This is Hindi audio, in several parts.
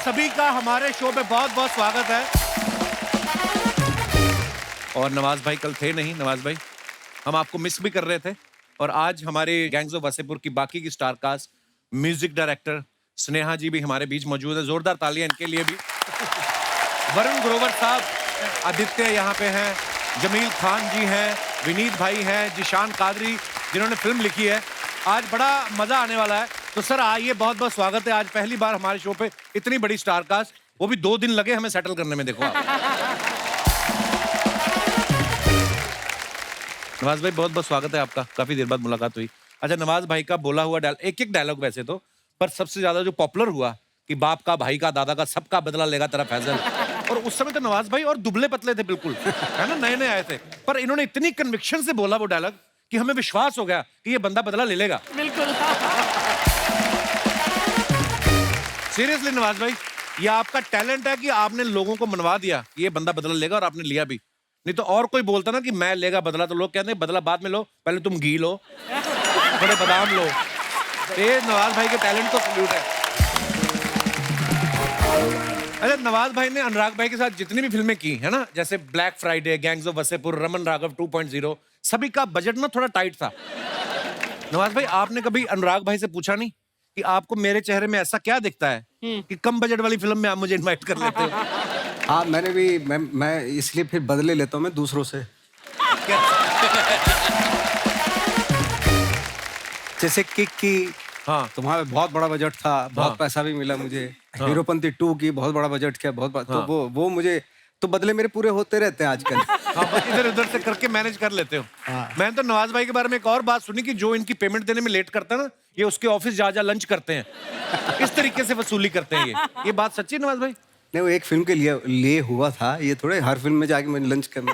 सभी का हमारे शो में बहुत बहुत स्वागत है। और नवाज भाई कल थे नहीं। नवाज भाई, हम आपको मिस भी कर रहे थे। और आज हमारे गैंग्स ऑफ वसेपुर की बाकी की star cast, music director Sneha ji भी हमारे बीच मौजूद है। जोरदार तालियां इनके लिए भी। वरुण ग्रोवर साहब, आदित्य यहाँ पे हैं, जमील खान जी हैं, विनीत भाई हैं, जिशान कादरी जिन्होंने फिल्म लिखी है। आज बड़ा मजा आने वाला है। तो सर आइए, बहुत बहुत स्वागत है। आज पहली बार हमारे शो पे इतनी बड़ी स्टार कास्ट, वो भी 2 दिन लगे हमें सेटल करने में। देखो आप। नवाज भाई बहुत बहुत स्वागत है आपका। काफी देर बाद मुलाकात हुई। अच्छा, नवाज भाई का बोला हुआ एक एक डायलॉग वैसे तो, पर सबसे ज्यादा जो पॉपुलर हुआ कि बाप का, भाई का, दादा का, सबका बदला लेगा तेरा फैजल। और उस समय तो नवाज भाई और दुबले पतले थे बिल्कुल, है ना, नए नए आए थे। पर इन्होंने इतनी कन्विक्शन से बोला वो डायलॉग कि हमें विश्वास हो गया कि ये बंदा बदला ले लेगा। बिल्कुल। सीरियसली नवाज भाई, ये आपका टैलेंट है कि आपने लोगों को मनवा दिया कि ये बंदा बदला लेगा, और आपने लिया भी। नहीं तो और कोई बोलता ना कि मैं लेगा बदला, तो लोग कहते हैं बदला बाद में लो, पहले तुम घी लो, थोड़े बादाम लो। ये नवाज भाई के टैलेंट को सल्यूट है। अच्छा, नवाज भाई ने अनुराग भाई के साथ जितनी भी फिल्में की है ना, जैसे black Friday, gangs of Wasseypur, Raman Raghav 2.0, सभी का बजट ना थोड़ा टाइट था। नवाज भाई, आपने कभी अनुराग भाई से पूछा नहीं कि आपको मेरे चेहरे में ऐसा क्या दिखता है कि कम बजट वाली फिल्म में आप मुझे इनवाइट कर लेते हो? हाँ, मैंने भी मैं इसलिए फिर बदले लेता हूँ मैं दूसरों से। जैसे किक की, हाँ, तुम्हारा बहुत बड़ा बजट था, बहुत पैसा भी मिला मुझे। हीरोपंती 2 की बहुत बड़ा बजट किया, तो वो मुझे तो बदले मेरे पूरे होते रहते हैं आजकल। हाँ, इधर उधर से करके मैनेज कर लेते हो। मैंने तो नवाज भाई के बारे में एक और बात सुनी कि जो इनकी पेमेंट देने में लेट करता है ना, ये उसके ऑफिस जा लंच करते हैं। इस तरीके से वसूली करते हैं ये बात सच्ची है नवाज भाई? नहीं, वो एक फिल्म के लिए हुआ था, ये थोड़े हर फिल्म में जाके मैंने लंच करना।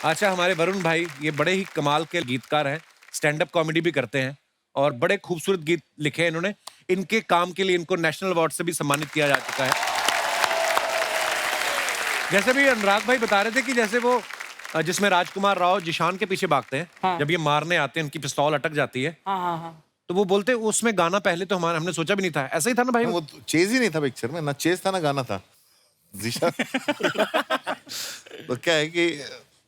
अच्छा, हमारे वरुण भाई ये बड़े ही कमाल के गीतकार हैं, स्टैंड अप कॉमेडी भी करते हैं और बड़े खूबसूरत गीत लिखे हैं इन्होंने। इनके काम के लिए इनको नेशनल अवार्ड से भी सम्मानित किया जा चुका है। जैसे भी अनुराग भाई बता रहे थे कि जैसे वो जिसमें राजकुमार राव जिशान के पीछे भागते हैं, हाँ। जब ये मारने आते हैं, उनकी पिस्तौल अटक जाती है, हाँ। तो वो बोलते हैं उसमें गाना पहले तो हमने सोचा भी नहीं था। ऐसा ही था ना भाई? वो चेज ही नहीं था पिक्चर में, ना चेज था ना गाना था। जीशान तो क्या है कि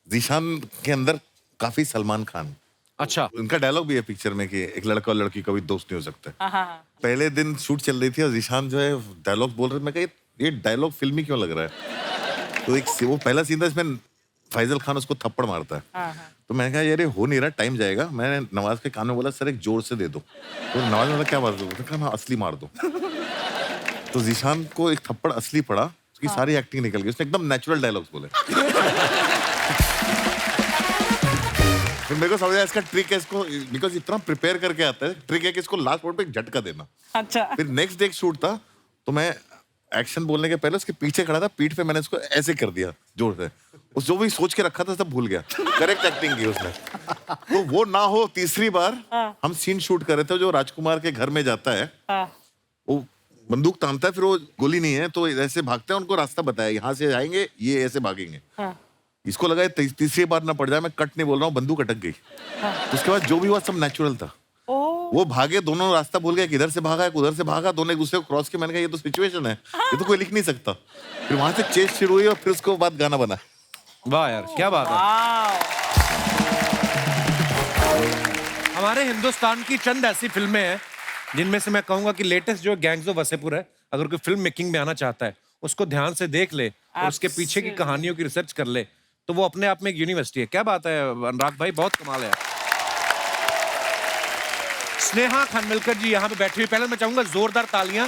जीशान के अंदर काफी सलमान खान। अच्छा। उनका डायलॉग भी है पिक्चर में कि एक लड़का और लड़की कभी दोस्त नहीं हो सकते। हाँ। पहले दिन शूट चल रही थी और जीशान जो है डायलॉग बोल रहे थे। मैं कहा ये डायलॉग फिल्मी क्यों लग रहा है? तो वो पहला सीन था इसमें फैजल खान उसको थप्पड़ मारता है। तो मैंने कहा यार ये हो नहीं रहा, टाइम जाएगा। मैंने नवाज के कान में बोला सर एक जोर से दे दो। तो नवाज ने बोला क्या मार दो? मैंने कहा हाँ असली मार दो। तो जीशान को एक थप्पड़ असली पड़ा, उसकी सारी एक्टिंग निकल गई, उसने एकदम नेचुरल डायलॉग्स बोले। फिर मेरे को समझ आया इसका ट्रिक है, इसको बिकॉज इतना प्रिपेयर करके आता है, ट्रिक है कि इसको लास्ट मोड पे एक झटका देना। अच्छा। फिर नेक्स्ट डे एक शूट था, तो मैं एक्शन बोलने के पहले उसके पीछे खड़ा था, पीठ पे मैंने उसको ऐसे कर दिया जोर से। उस जो भी सोच के रखा था सब भूल गया। करेक्ट एक्टिंग की उसने। तो वो ना हो, तीसरी बार हम सीन शूट कर रहे थे, जो राजकुमार के घर में जाता है, वो बंदूक तानता है, फिर वो गोली नहीं है तो ऐसे भागते हैं, उनको रास्ता बताया यहाँ से जाएंगे, ये ऐसे भागेंगे। इसको लगा तीसरी बार ना पड़ जाए, मैं कट नहीं बोल रहा हूँ, बंदूक अटक गई। उसके बाद जो भी हुआ सब नेचुरल था। वो भागे, दोनों रास्ता भूल गए, किधर से भागा उधर से भागा, दोनों एक दूसरे को क्रॉस किया। मैंने कहा ये तो सिचुएशन है, ये तो कोई लिख नहीं सकता। फिर वहां से चेस शुरू हुई और फिर उसके बाद गाना बना। वाह यार, क्या बात है। हमारे हिंदुस्तान की चंद ऐसी फिल्में हैं जिनमें से मैं कहूंगा कि लेटेस्ट जो गैंग्स ऑफ वसेपुर है, अगर कोई फिल्म मेकिंग में आना चाहता है, उसको ध्यान से देख ले और उसके पीछे की कहानियों की रिसर्च कर ले, तो वो अपने आप में एक यूनिवर्सिटी है। क्या बात है अनुराग भाई, बहुत कमाल है। स्नेहा खानविलकर जी यहाँ पे बैठी हुई, पहले मैं चाहूंगा जोरदार तालियां।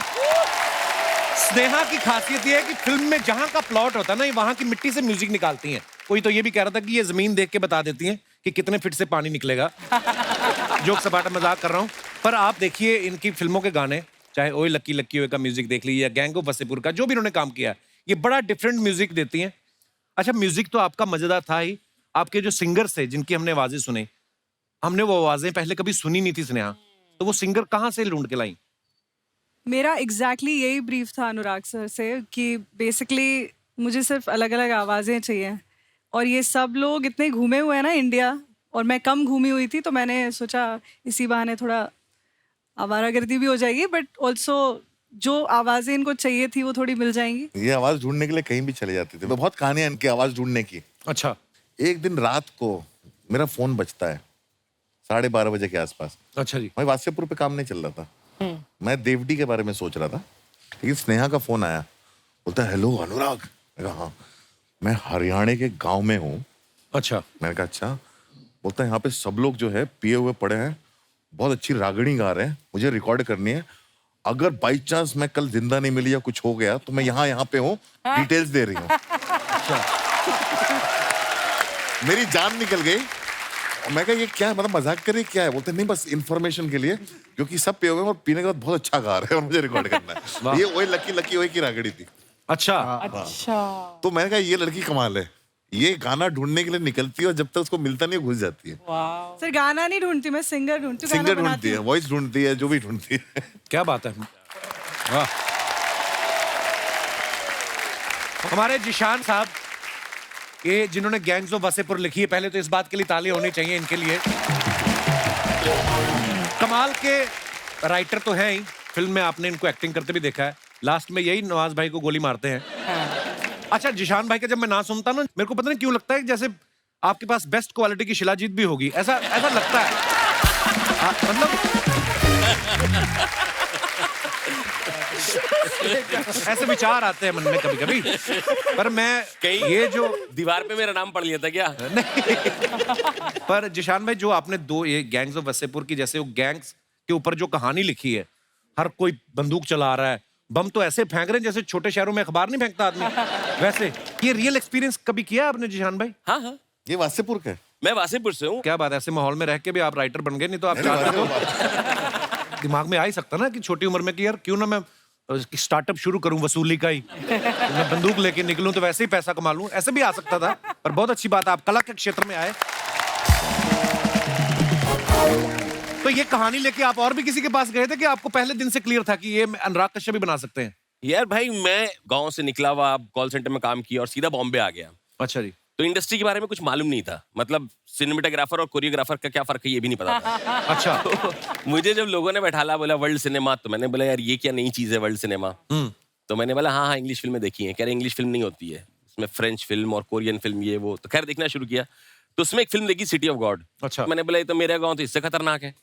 स्नेहा की खासियत ये है कि फिल्म में जहां का प्लॉट होता है ना, वहां की मिट्टी से म्यूजिक निकालती हैं। कोई तो ये भी कह रहा था कि ये जमीन देख के बता देती हैं कि कितने फीट से पानी निकलेगा। जोक सपाटा मजाक कर रहा हूं, पर आप देखिए इनकी फिल्मों के गाने, चाहे ओए लक्की लक्की ओए का म्यूजिक देख लीजिए, गैंग ऑफ वसेपुर का जो भी इन्होंने काम किया, ये बड़ा डिफरेंट म्यूजिक देती हैं। अच्छा, म्यूजिक तो आपका मजेदार था ही, आपके जो सिंगर्स थे जिनकी हमने आवाजें सुनी, हमने वो आवाजें पहले कभी सुनी नहीं थी स्नेहा, तो वो सिंगर कहाँ से ढूंढ के लाई? मेरा एग्जैक्टली यही ब्रीफ था अनुराग सर से कि बेसिकली मुझे सिर्फ अलग अलग आवाज़ें चाहिए, और ये सब लोग इतने घूमे हुए हैं ना इंडिया, और मैं कम घूमी हुई थी, तो मैंने सोचा इसी बहाने थोड़ा आवारागर्दी भी हो जाएगी, बट ऑल्सो जो आवाजें इनको चाहिए थी वो थोड़ी मिल जाएंगी। ये आवाज ढूंढने के लिए कहीं भी चले जाते थे, बहुत कहानियां इनकी आवाज ढूंढने की। अच्छा एक दिन रात को मेरा फोन बजता है 12:30 बजे के आसपास। अच्छा जी। मैं वासेपुर पे काम नहीं चल रहा था, मैं देवडी के बारे में सोच रहा था, लेकिन स्नेहा का फोन आया, बोलता है हेलो अनुराग। मैं कहा हाँ, मैं हरियाणा के गांव में हूँ। अच्छा मैंने कहा अच्छा। बोलता है यहाँ पे सब लोग जो है पिए हुए पड़े हैं, बहुत अच्छी रागणी गा रहे हैं, मुझे रिकॉर्ड करनी है, अगर बाई चांस मैं कल जिंदा नहीं मिली या कुछ हो गया तो मैं यहाँ पे हूँ, डिटेल्स दे रही हूँ। मेरी जान निकल गई। और मैं कहा ये क्या है, मतलब मजाक कर रही क्या है? बोलते नहीं बस इन्फॉर्मेशन के लिए, क्योंकि सब पिए हुए हैं और पीने के बाद बहुत अच्छा गा रहे हैं और मुझे रिकॉर्ड करना है। ये वही लकी वही की रागड़ी थी। अच्छा तो मैंने कहा ये लड़की कमाल है, ये गाना ढूंढने के लिए निकलती है और जब तक उसको मिलता नहीं घुस जाती है। सर गाना नहीं ढूंढती मैं, सिंगर ढूंढती हूँ, सिंगर गाना ढूंढती बनाती है, हूँ। वॉइस ढूंढती है, जो भी ढूंढती है। क्या बात है, वाह। हमारे जिशान साहब, ये जिन्होंने गैंग्स ऑफ वासेपुर लिखी है, पहले तो इस बात के लिए ताली होनी चाहिए इनके लिए। कमाल के राइटर तो हैं ही, फिल्म में आपने इनको एक्टिंग करते भी देखा है, लास्ट में यही नवाज भाई को गोली मारते हैं। अच्छा जिशान भाई का जब मैं ना सुनता ना, मेरे को पता नहीं क्यों लगता है जैसे आपके पास बेस्ट क्वालिटी की शिलाजीत भी होगी, ऐसा ऐसा लगता है। मतलब ऐसे विचार आते हैं मन में कभी कभी, पर मैं कहीं ये जो दीवार पे मेरा नाम पढ़ लिया था क्या? नहीं पर जिशान भाई जो आपने दो ये गैंग्स ऑफ वसेपुर की, जैसे वो गैंग्स के ऊपर जो कहानी लिखी है, हर कोई बंदूक चला रहा है, बम तो ऐसे फेंक रहे हैं जैसे छोटे शहरों में अखबार नहीं फेंकता आदमी, वैसे ये रियल एक्सपीरियंस कभी किया आपने जिशान भाई? हाँ हाँ, ये वासेपुर का है। मैं वासेपुर से हूँ। क्या बात है, ऐसे माहौल में रह के भी आप राइटर बन गए, नहीं तो आप चाहते तो दिमाग में आ ही सकता ना कि छोटी उम्र में कि यार क्यों ना मैं स्टार्टअप शुरू करूं वसूली का ही, तो मैं बंदूक लेके निकलूं तो वैसे ही पैसा कमा लूं, ऐसे भी आ सकता था। पर बहुत अच्छी बात है आप कला के क्षेत्र में आए। तो ये कहानी लेके आप और भी किसी के पास गए थे कि आपको पहले दिन से क्लियर था कि ये अनुराग कश्यप भी बना सकते हैं? यार भाई मैं गांव से निकला हुआ, कॉल सेंटर में काम किया और सीधा बॉम्बे आ गया। अच्छा जी। तो इंडस्ट्री के बारे में कुछ मालूम नहीं था, मतलब सिनेमेटोग्राफर और कोरियोग्राफर का क्या फर्क है ये भी नहीं पता था। अच्छा। तो मुझे जब लोगों ने बैठाला, बोला वर्ल्ड सिनेमा, तो मैंने बोला यार ये क्या नई चीज है वर्ल्ड सिनेमा। तो मैंने बोला हाँ हाँ इंग्लिश फिल्में देखी हैं। कह रहे इंग्लिश फिल्म नहीं होती है, उसमें फ्रेंच फिल्म और कोरियन फिल्म ये वो। तो खैर देखना शुरू किया, तो उसमें एक फिल्म देखी सिटी ऑफ गॉड। अच्छा। मैंने बोला ये तो मेरा गाँव तो इससे खतरनाक है।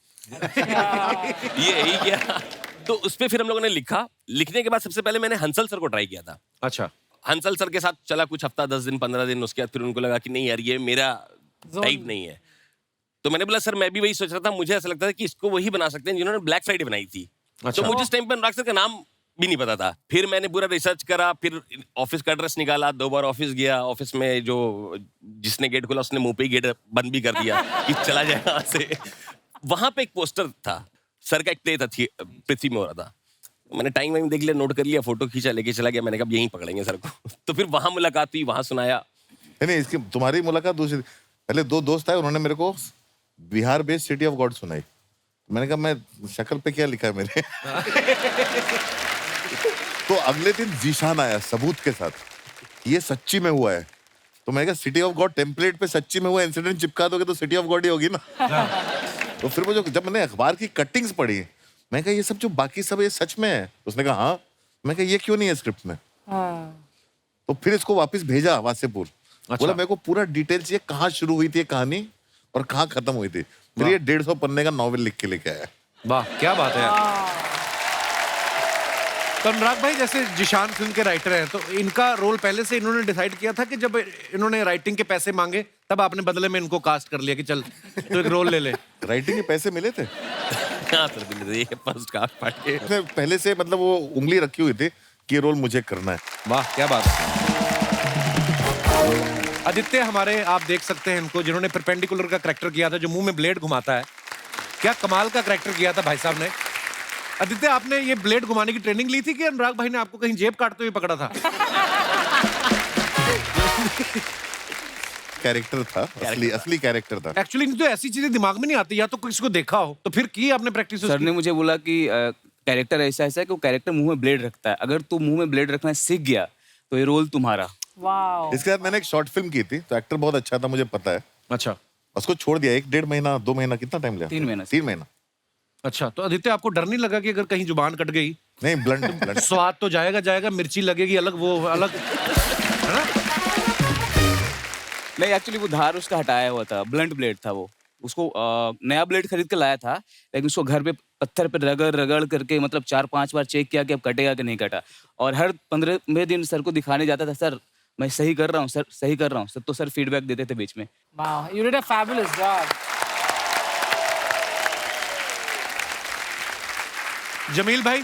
ये यही क्या। तो उस पर फिर हम लोगों ने लिखा। लिखने के बाद सबसे पहले मैंने हंसल सर को ट्राई किया था। अच्छा। हंसल सर के साथ चला कुछ हफ्ता, 10 दिन, 15 दिन। उसके बाद फिर उनको लगा कि नहीं यार ये मेरा टाइप नहीं है। तो मैंने बोला सर मैं भी वही सोच रहा था, मुझे ऐसा लगता था कि इसको वही बना सकते हैं जिन्होंने ब्लैक फ्राइडे बनाई थी। अच्छा। तो मुझे उस टाइम पर अनुराग सर का नाम भी नहीं पता था। फिर मैंने पूरा रिसर्च करा, फिर ऑफिस का एड्रेस निकाला, 2 बार ऑफिस गया। ऑफिस में जो जिसने गेट खोला उसने मुंह पे ही गेट बंद भी कर दिया कि चला जाए यहाँ से। वहां पे एक पोस्टर था, सर का एक प्ले था, पृथ्वी में हो रहा था। मैंने टाइम वाइम देख लिया, नोट कर लिया, फोटो खींचा, लेके चला गया। मैंने कहा यहीं पकड़ेंगे सर को। तो फिर वहां मुलाकात हुई, वहां सुनाया। नहीं इसकी तुम्हारी मुलाकात दूसरी, पहले 2 दोस्त आए, उन्होंने मेरे को Bihar based city of God सुनाई। मैंने कहा मैं शक्ल पे क्या लिखा है मेरे। तो अगले दिन जीशान आया सबूत के साथ, ये सच्ची में हुआ है। तो मैंने कहा सिटी ऑफ गॉड टेम्पलेट पे सच्ची में हुआ इंसिडेंट चिपका दोगे तो सिटी ऑफ गॉड ही होगी ना। तो फिर मुझे जब मैंने अखबार की कटिंग्स पढ़ी, मैं कहा ये सब जो बाकी सब ये सच में है। उसने कहा हाँ। मैं कहा ये क्यों नहीं है स्क्रिप्ट में? तो फिर इसको वापस भेजा वासेपुर। बोला मेरे को पूरा डिटेल चाहिए, कहाँ शुरू हुई थी ये कहानी और कहाँ खत्म हुई थी। फिर ये 150 पन्ने का नॉवेल लिख के लेके आया। वाह क्या बात है यार। तो अनुराग भाई जैसे जिशान फिल्म के राइटर हैं, तो इनका रोल पहले से इन्होंने डिसाइड किया था कि जब इन्होंने राइटिंग के पैसे मांगे तब आपने बदले में इनको कास्ट कर लिया कि चल तो एक रोल ले ले? राइटिंग के पैसे मिले थे? हाँ सर, ये फर्स्ट कास्ट पार्ट के इसने पहले से मतलब वो उंगली रखी हुई थी कि ये रोल मुझे करना है। वाह क्या बात है। आदित्य हमारे, आप देख सकते हैं इनको, जिन्होंने परपेंडिकुलर का करैक्टर किया था, जो मुंह में ब्लेड घुमाता है। क्या कमाल का करैक्टर किया था भाई साहब ने। आदित्य आपने ये ब्लेड घुमाने की ट्रेनिंग ली थी कि अनुराग भाई ने आपको कहीं जेब काटते हुए पकड़ा था? कैरेक्टर था, असली कैरेक्टर था। एक्चुअली तो ऐसी चीजें दिमाग में नहीं आती, या तो किसी को देखा हो तो फिर की आपने प्रैक्टिस? सर ने मुझे बोला कि कैरेक्टर ऐसा है कि वो कैरेक्टर मुंह में ब्लेड रखता है, अगर तू मुंह में ब्लेड रखना सीख गया तो ये रोल तुम्हारा। वाओ। इसके बाद मैंने एक शॉर्ट फिल्म की थी, तो एक्टर बहुत अच्छा था मुझे पता है। अच्छा। उसको छोड़ दिया 1-1.5 महीना 2 महीना, कितना टाइम लिया? 3 महीना। 3 महीना। अच्छा, तो आदित्य आपको डर नहीं लगा कि अगर कहीं जुबान कट गई नहीं, ब्लंट ब्लंट। स्वाद तो जाएगा, मिर्ची लगेगी अलग, वो अलग, है ना? नहीं, एक्चुअली वो धार उसका हटाया हुआ था, ब्लंट ब्लेड था वो। उसको नया ब्लेड खरीद के लाया था, लेकिन उसको घर पे पत्थर पे रगड़ रगड़ करके मतलब 4-5 बार चेक किया कि अब कटेगा कि नहीं कटा। और हर 15वें दिन सर को दिखाने जाता था, सर मैं सही कर रहा हूँ सर, सही कर रहा हूँ सर, तो सर फीडबैक देते थे बीच में। Wow, you did a fabulous job. Jameel भाई,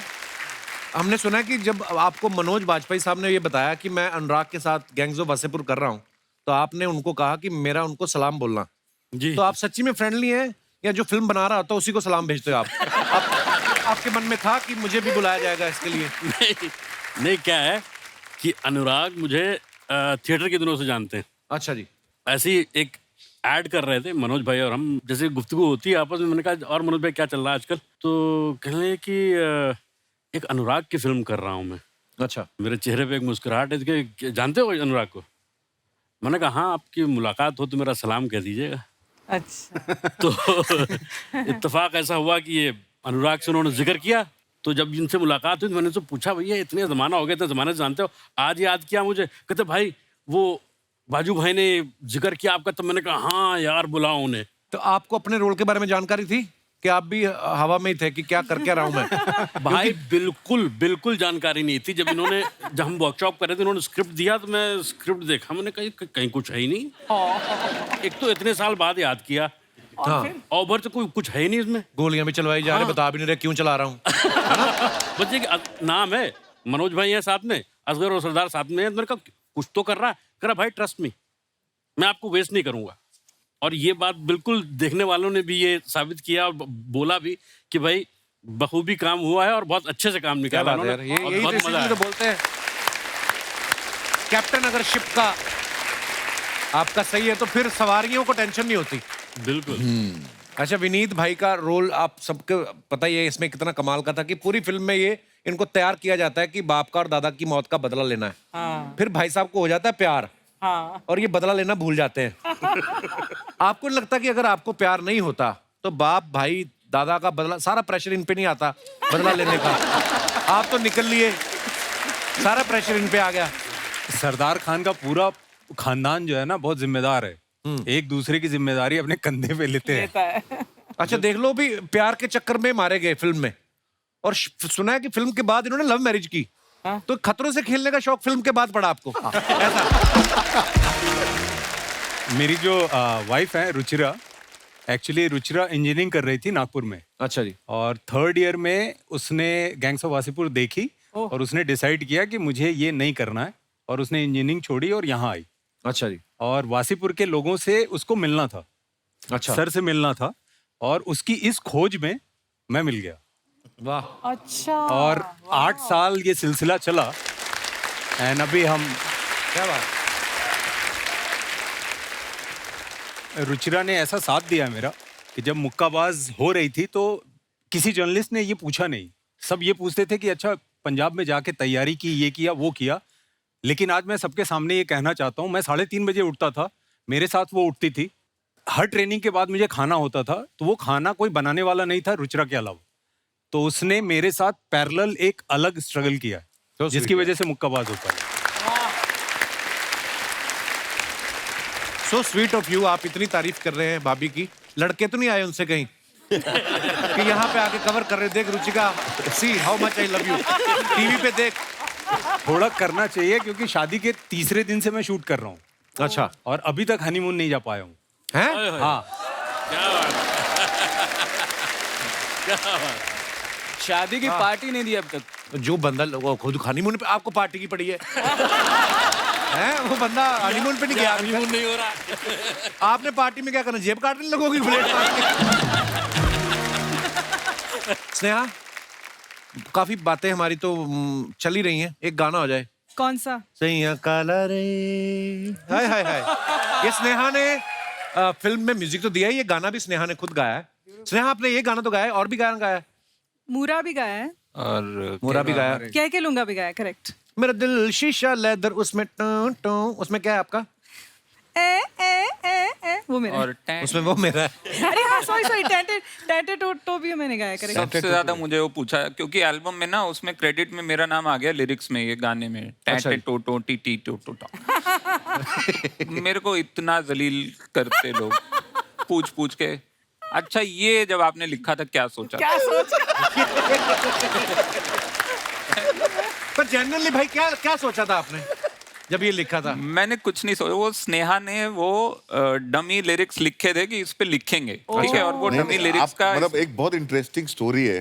हमने सुना है कि जब आपको मनोज बाजपेयी साहब ने ये बताया कि मैं अनुराग के साथ गैंग्स ऑफ वासेपुर कर रहा हूँ, तो आपने उनको कहा कि मेरा उनको सलाम बोलना। जी। तो आप सच्ची में फ्रेंडली हैं या जो फिल्म बना रहा होता है उसी को सलाम भेजते हो आप? आपके मन में था कि मुझे भी बुलाया जाएगा इसके लिए? नहीं, क्या है कि अनुराग मुझे थिएटर के दिनों से जानते हैं। अच्छा जी। ऐसे ही एक ऐड कर रहे थे मनोज भाई और हम, जैसे गुफ्तगू होती है आपस में, मैंने कहा और मनोज भाई क्या चल रहा है आजकल, तो कहने लगे कि एक अनुराग की फिल्म कर रहा हूँ मैं। अच्छा। मेरे चेहरे पे एक मुस्कुराहट है कि जानते हो अनुराग को? मैंने कहा हाँ, आपकी मुलाकात हो तो मेरा सलाम कह दीजिएगा। अच्छा। तो इत्तेफाक ऐसा हुआ कि ये अनुराग से उन्होंने जिक्र किया, तो जब इनसे मुलाकात हुई तो मैंने उनसे पूछा, भैया इतने ज़माना हो गया, इतने ज़माने से जानते हो, आज याद किया मुझे? कहते भाई वो बाजू भाई ने जिक्र किया आपका, तब मैंने कहा हाँ यार बुलाओ उन्हें। तो आपको अपने रोल के बारे में जानकारी थी कि आप भी हवा में ही थे कि क्या कर क्या रहा हूं मैं? भाई बिल्कुल बिल्कुल जानकारी नहीं थी। जब हम वर्कशॉप कर रहे थे, इन्होंने स्क्रिप्ट दिया तो मैं स्क्रिप्ट देखा, मैंने कहा कहीं कुछ है ही नहीं। एक तो इतने साल बाद याद किया, हाँ। और उधर से कोई कुछ है ही नहीं इसमें। गोलियां भी चलवाई जा रही, बता भी नहीं रहे क्यों चला रहा हूँ। बच्चे कि नाम है, मनोज भाई है साथ में, असगर और सरदार साथ में है। मैंने कहा कुछ तो कर रहा है। कह रहा भाई ट्रस्ट मी, मैं आपको वेस्ट नहीं करूंगा। और ये बात बिल्कुल देखने वालों ने भी ये साबित किया और बोला भी कि भाई बखूबी काम हुआ है और बहुत अच्छे से काम निकाला क्या बात है यार, उन्होंने, और यही बहुत तो मजा इसीलिए तो बोलते हैं कैप्टन अगर शिप का आपका सही है तो फिर सवारियों को टेंशन नहीं होती। आया। बिल्कुल। अच्छा, विनीत भाई का रोल आप सबको पता ही है इसमें कितना कमाल का था कि पूरी फिल्म में ये इनको तैयार किया जाता है कि बाप का और दादा की मौत का बदला लेना है। हाँ। फिर भाई साहब को हो जाता है प्यार, हाँ। और ये बदला लेना भूल जाते हैं। आपको नहीं लगता कि अगर आपको प्यार नहीं होता तो बाप भाई दादा का बदला, सारा प्रेशर इन पे नहीं आता बदला लेने का? आप तो निकल लिए, सारा प्रेशर इन पे आ गया। सरदार खान का पूरा खानदान जो है ना बहुत जिम्मेदार है, एक दूसरे की जिम्मेदारी अपने कंधे पे लेते हैं। लेता है। अच्छा, देख लो भी प्यार के चक्कर में मारे गए फिल्म में, और सुना है कि फिल्म के बाद इन्होंने लव मैरिज की। हाँ? तो खतरों से खेलने का शौक फिल्म के बाद पड़ा आपको? ऐसा? मेरी जो वाइफ है रुचिरा, एक्चुअली रुचिरा इंजीनियरिंग कर रही थी नागपुर में, अच्छा जी। और 3rd ईयर में उसने गैंग्स ऑफ वासेपुर देखी और उसने डिसाइड किया कि मुझे ये नहीं करना है, और उसने इंजीनियरिंग छोड़ी और यहाँ आई। अच्छा जी। और वासीपुर के लोगों से उसको मिलना था, अच्छा। सर से मिलना था, और उसकी इस खोज में मैं मिल गया। वाह। अच्छा। और 8 साल ये सिलसिला चला, एंड अभी हम, क्या बात। रुचिरा ने ऐसा साथ दिया मेरा कि जब मुक्काबाज हो रही थी तो किसी जर्नलिस्ट ने ये पूछा नहीं। सब ये पूछते थे कि अच्छा पंजाब में जाके तैयारी की, ये किया वो किया, लेकिन आज मैं सबके सामने ये कहना चाहता हूँ, मैं 3:30 बजे उठता था, मेरे साथ वो उठती थी, हर ट्रेनिंग के बाद मुझे खाना होता था, तो वो खाना कोई बनाने वाला नहीं था रुचिरा के अलावा, तो उसने मेरे साथ पैरेलल एक अलग स्ट्रगल किया तो जिसकी वजह से मुक्काबाज होता है। So sweet of you. आप इतनी तारीफ कर रहे हैं भाभी की, लड़के तो नहीं आए उनसे कहीं कि यहाँ पे आके कवर कर रहे, देख Ruchika, see how much I love you, TV पे देख। थोड़ा करना चाहिए क्योंकि शादी के 3रे दिन से मैं शूट कर रहा हूँ। अच्छा। और अभी तक हनीमून नहीं जा पाया हूँ। हैं? हाँ, क्या बात क्या बात। शादी की पार्टी नहीं दी अब तक। जो बंदा वो खुद हनीमून पे आपको पार्टी की पड़ी है हैं? वो बंदा हनीमून पे नहीं गया। हनीमून नहीं हो रहा। आपने पार्टी में क्या करना, जेब काटने लोगों की प्लेट काट के? स्नेहा, काफी बातें हमारी तो चल ही रही हैं, एक गाना हो जाए। कौन सा? सैया काला रे, हाय हाय हाय। ये स्नेहा ने फिल्म में म्यूजिक तो दिया है, ये गाना भी स्नेहा ने खुद गाया है। स्नेहा, आपने ये गाना तो गाया है, और भी गाना गाया है? मूरा भी गाया है, और मोरा भी गाया। कह के लूंगा भी गाया, करेक्ट। मेरा दिल शीशा लेदर, उसमें टों टों, उसमें क्या है आपका? ए ए ए ए, वो मेरा है। और उसमें वो मेरा है। अरे सॉरी टैटे टोटो भी मैंने गाया, करेक्ट। सबसे ज्यादा मुझे वो पूछा क्योंकि एल्बम में ना उसमें क्रेडिट में मेरा नाम आ गया लिरिक्स में, ये गाने में टैटे टोटो टी टी टोटो। मेरे को इतना जलील करते लोग पूछ के। अच्छा ये जब आपने लिखा था क्या सोचा? क्या सोच? पर जनरली भाई क्या क्या सोचा था आपने जब ये लिखा था? मैंने कुछ नहीं सोचा, वो स्नेहा ने वो डमी लिरिक्स लिखे थे कि इस पे लिखेंगे, ठीक है, और वो डमी लिरिक्स का मतलब एक बहुत इंटरेस्टिंग स्टोरी है।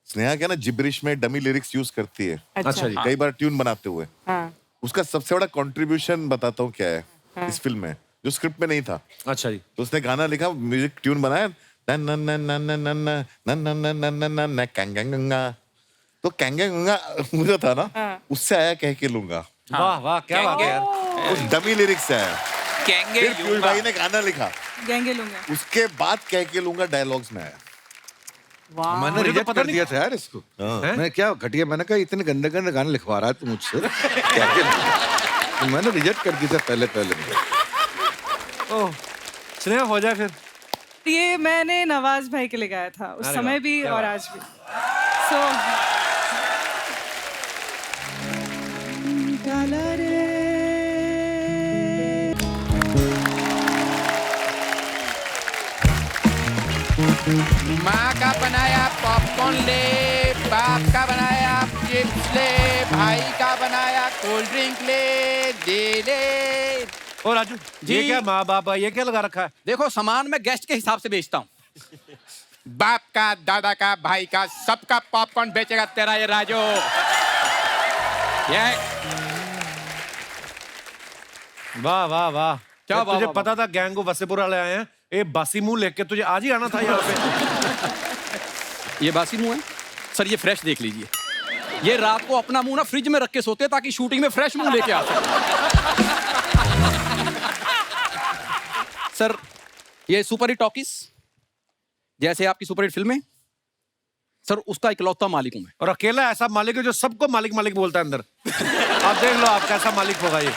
स्नेहा क्या ना जिब्रिश में डमी लिरिक्स यूज करती है अच्छा जी। कई बार ट्यून बनाते हुए। हाँ। उसका सबसे बड़ा कंट्रीब्यूशन बताता हूँ क्या है इस फिल्म में, जो स्क्रिप्ट में नहीं था। अच्छा जी। तो उसने गाना लिखा, म्यूजिक ट्यून बनाया, न न न न न न न न न न न न न न कैंगंगा। तो कैंगंगा मुझे था ना, उससे आया कह के लूंगा। वाह वाह क्या बात है यार। उस डमी लिरिक्स से आया। कहेंगे फिर पीयूष भाई ने गाना लिखा, गैंगे लूंगा। उसके बाद कह के लूंगा डायलॉग्स में आया। वाह। मैंने मुझे तो रिजेक्ट पता कर नहीं- दिया था यार इसको। हैं? मैं क्या घटिया, मैंने कहा इतने गंदे गंदे गाने लिखवा रहा है तू मुझसे क्या क्या? तो मैंने रिजेक्ट कर दिया था पहले। ओह स्नेहा हो जाए फिर। ये मैंने नवाज भाई के लिए गाया था उस अरे समय वाह, भी क्या और बात। आज भी। सो माँ का बनाया पॉपकॉर्न ले, बाप का बनाया चिप्स ले, भाई का बनाया कोल्ड ड्रिंक ले, दे ले। ओ राजू जी। ये क्या माँ बाप ये क्या लगा रखा है? देखो सामान मैं गेस्ट के हिसाब से बेचता हूँ। बाप का, दादा का, भाई का, सबका पॉपकॉर्न बेचेगा तेरा ये राजू। ये वाह वाह वाह। क्या वाह, तुझे वाह, पता था गैंगो वसेपुर वाले आए हैं? ए बासी मुंह लेके तुझे आज ही आना था यहाँ पे। ये बासी मुंह है सर, ये फ्रेश देख लीजिए। ये रात को अपना मुंह ना फ्रिज में रख के सोते हैं ताकि शूटिंग में फ्रेश मुंह लेके आ सके। सर ये सुपर हिट टॉकीज जैसे आपकी सुपर हिट फिल्में, सर उसका इकलौता मालिक हूं मैं। और अकेला ऐसा मालिक है जो सबको मालिक मालिक बोलता है अंदर। आप देख लो आप कैसा मालिक होगा ये।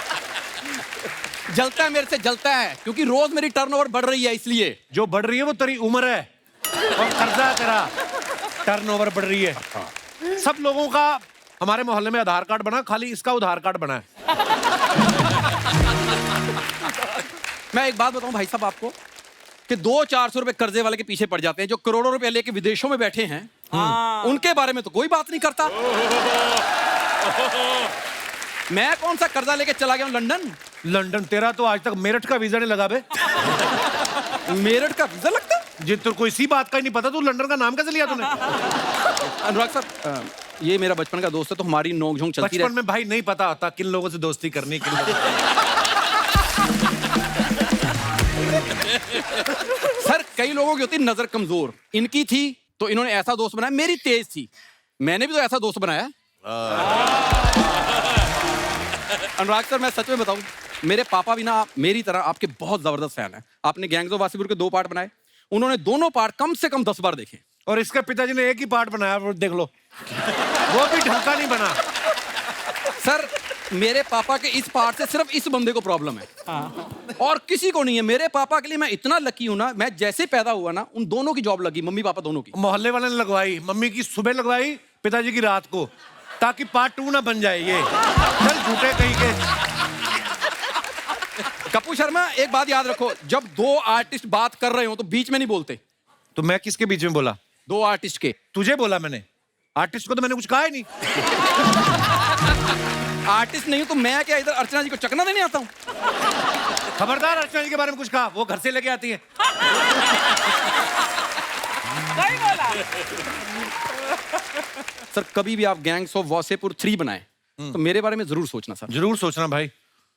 जलता है, मेरे से जलता है क्योंकि रोज मेरी टर्नओवर बढ़ रही है, इसलिए। जो बढ़ रही है वो तेरी उम्र है और कर्जा है तेरा, टर्नओवर बढ़ रही है। सब लोगों का हमारे मोहल्ले में आधार कार्ड बना, खाली इसका उधार कार्ड बना है। मैं एक बात बताऊं भाई साहब आपको कि 200-400 रुपए कर्जे वाले के पीछे पड़ जाते हैं, जो करोड़ों रुपए लेके विदेशों में बैठे हैं। उनके बारे में तो कोई बात नहीं करता। मैं कौन सा कर्जा लेके चला गया हूं लंदन? लंदन तेरा तो आज तक मेरठ का वीजा नहीं लगा बे। मेरठ का वीजा लगता? जिन तो कोई सी बात का ही नहीं पता, तू लंदन का नाम कैसे लिया तूने? अनुराग साहब ये मेरा बचपन का दोस्त है, तो हमारी नोक-झोंक चलती बचपन में भाई नहीं पता होता किन लोगों से दोस्ती करनी, किन लोगों सर कई लोगों की होती नजर कमजोर, इनकी थी तो इन्होंने ऐसा दोस्त बनाया। मेरी तेज थी, मैंने भी तो ऐसा दोस्त बनाया। अनुराग सर मैं सच में बताऊं, मेरे पापा भी ना मेरी तरह आपके बहुत जबरदस्त फैन है। आपने गैंग्स ऑफ वासेपुर के 2 पार्ट बनाए, उन्होंने दोनों पार्ट कम से कम 10 बार देखे। और इसके पिताजी ने एक ही पार्ट बनाया, वो देख लो, वो भी ढंग का नहीं बना। सर मेरे पापा के इस पार्ट से सिर्फ इस बंदे को प्रॉब्लम है और किसी को नहीं है। मेरे पापा के लिए मैं इतना लकी हूं ना, मैं जैसे पैदा हुआ ना उन दोनों की जॉब लगी, मम्मी पापा दोनों की। मोहल्ले वाले ने लगवाई, मम्मी की सुबह लगवाई, पिताजी की रात को, ताकि पार्ट 2 ना बन जाए ये। चल झूठे कहीं के। कपूर शर्मा एक बात याद रखो, जब 2 आर्टिस्ट बात कर रहे हो तो बीच में नहीं बोलते। तो मैं किसके बीच में बोला? 2 आर्टिस्ट के। तुझे बोला मैंने, आर्टिस्ट को तो मैंने कुछ कहा ही नहीं। आर्टिस्ट नहीं हूं तो मैं क्या इधर अर्चना जी को चकना देने आता हूं? खबरदार अर्चना जी के बारे में कुछ कहा, वो घर से लेके आती है। सही बोला। सर कभी भी आप गैंग्स ऑफ वासेपुर 3 बनाए तो मेरे बारे में जरूर सोचना सर। जरूर सोचना भाई,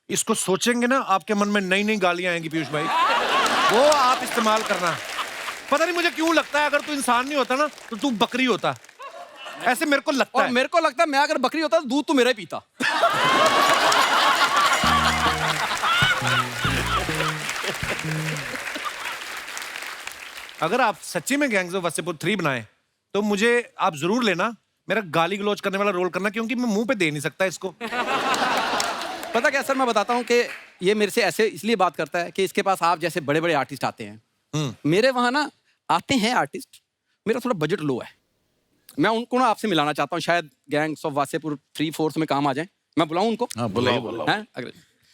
इसको सोचेंगे ना आपके मन में नई नई गालियां आएंगी पीयूष भाई, वो आप इस्तेमाल करना। पता नहीं मुझे क्यों लगता है अगर तू इंसान नहीं होता ना तो तू बकरी होता, ऐसे मेरे को लगता और है। मेरे को लगता है मैं अगर बकरी होता तो दूध तो मेरा ही पीता। अगर आप सच्ची में गैंग्स ऑफ वासेपुर 3 बनाए तो मुझे आप जरूर लेना, मेरा गाली गलौज करने वाला रोल करना, क्योंकि मैं मुंह पे दे नहीं सकता इसको। पता क्या सर, मैं बताता हूँ कि ये मेरे से ऐसे इसलिए बात करता है कि इसके पास आप जैसे बड़े बड़े आर्टिस्ट आते हैं। मेरे वहां ना आते हैं आर्टिस्ट, मेरा थोड़ा बजट लो है, मैं उनको ना आपसे मिलाना चाहता हूँ, शायद गैंग्स ऑफ वासेपुर 3/4 में काम आ जाए। मैं बुलाऊं उनको? हाँ बुलाओ। हैं?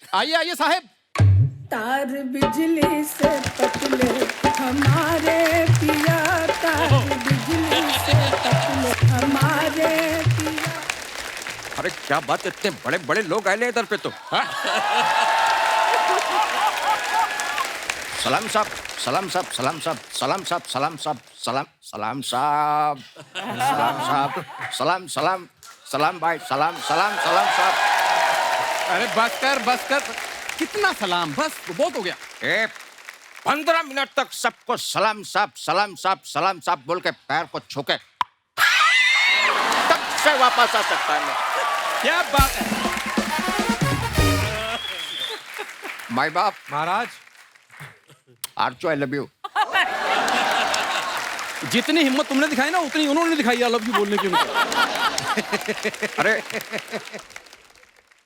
आइए आइए साहब। तार बिजली से पतले हमारे पिया, तार बिजली से पतले हमारे पिया। अरे क्या बात, इतने बड़े बड़े लोग आए इधर पे तो। हाँ? सलाम साहब, सलाम साहब, सलाम साहब, सलाम साहब, सलाम साहब, सलाम सलाम साहब, सलाम साहब, सलाम सलाम सलाम भाई, सलाम सलाम सलाम साहब। अरे बस कर, कितना सलाम, बस बहुत हो गया। 15 मिनट तक सबको सलाम साहब, सलाम साहब, सलाम साहब बोल के पैर को छू के तब से वापस आ सकता है मैं। क्या बात है माई बाप। महाराज आर्चो आई लव यू। जितनी हिम्मत तुमने दिखाई ना उतनी उन्होंने दिखाई आई लव यू बोलने की उनको। अरे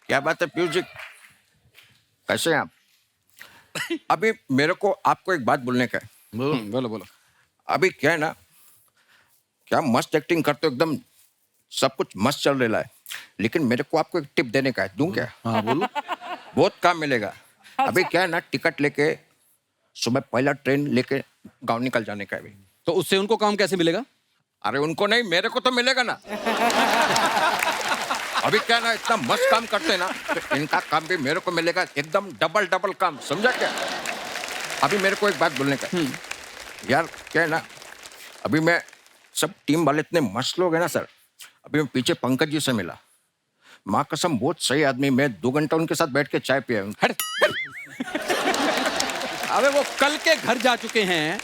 क्या बात है पीयूष जी, कैसे हैं आप? अभी मेरे को आपको एक बात बोलने का है। बोलो बोलो। अभी क्या है ना, क्या मस्त एक्टिंग करते हो, एकदम सब कुछ मस्त चल रहा है, लेकिन मेरे को आपको एक टिप देने का है, दूं क्या? हाँ बोलो। बहुत काम मिलेगा। अभी क्या है ना, टिकट लेके सुबह पहला ट्रेन लेके गांव निकल जाने का है अभी। तो उससे उनको काम कैसे मिलेगा? अरे उनको नहीं, मेरे को तो मिलेगा ना। अभी क्या है ना, इतना मस्त काम करते हैं ना, तो इनका काम भी मेरे को मिलेगा, एकदम डबल डबल काम, समझा क्या? अभी मेरे को एक बात बोलने का है। यार क्या है ना, अभी मैं सब टीम वाले इतने मस्त लोग हैं ना सर, अभी मैं पीछे पंकज जी से मिला, माँ कसम बहुत सही आदमी, मैं 2 घंटा उनके साथ बैठ के चाय पिया हूँ। अबे वो कल के घर जा चुके हैं,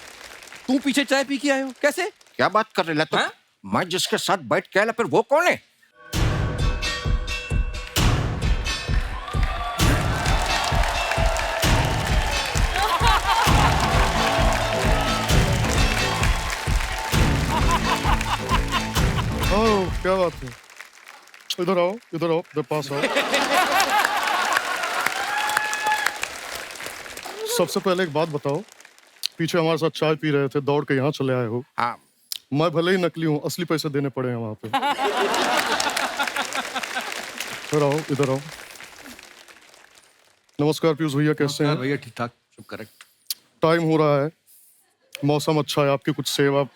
तू पीछे चाय पी के आए हो, कैसे? क्या बात कर रहे तो? मैं जिसके साथ बैठ के आया फिर वो कौन है? ओह क्या बात है, इधर आओ, इधर पास आओ। सबसे पहले एक बात बताओ, पीछे हमारे साथ चाय पी रहे थे, दौड़ के यहाँ चले आए हो। हाँ। मैं भले ही नकली हूँ, असली पैसे देने पड़े हैं वहां पे। इधर आओ। नमस्कार पीयूष भैया, कैसे हैं? भैया ठीक ठाक, सब करेक्ट। टाइम हो रहा है, मौसम अच्छा है, आपकी कुछ सेवा,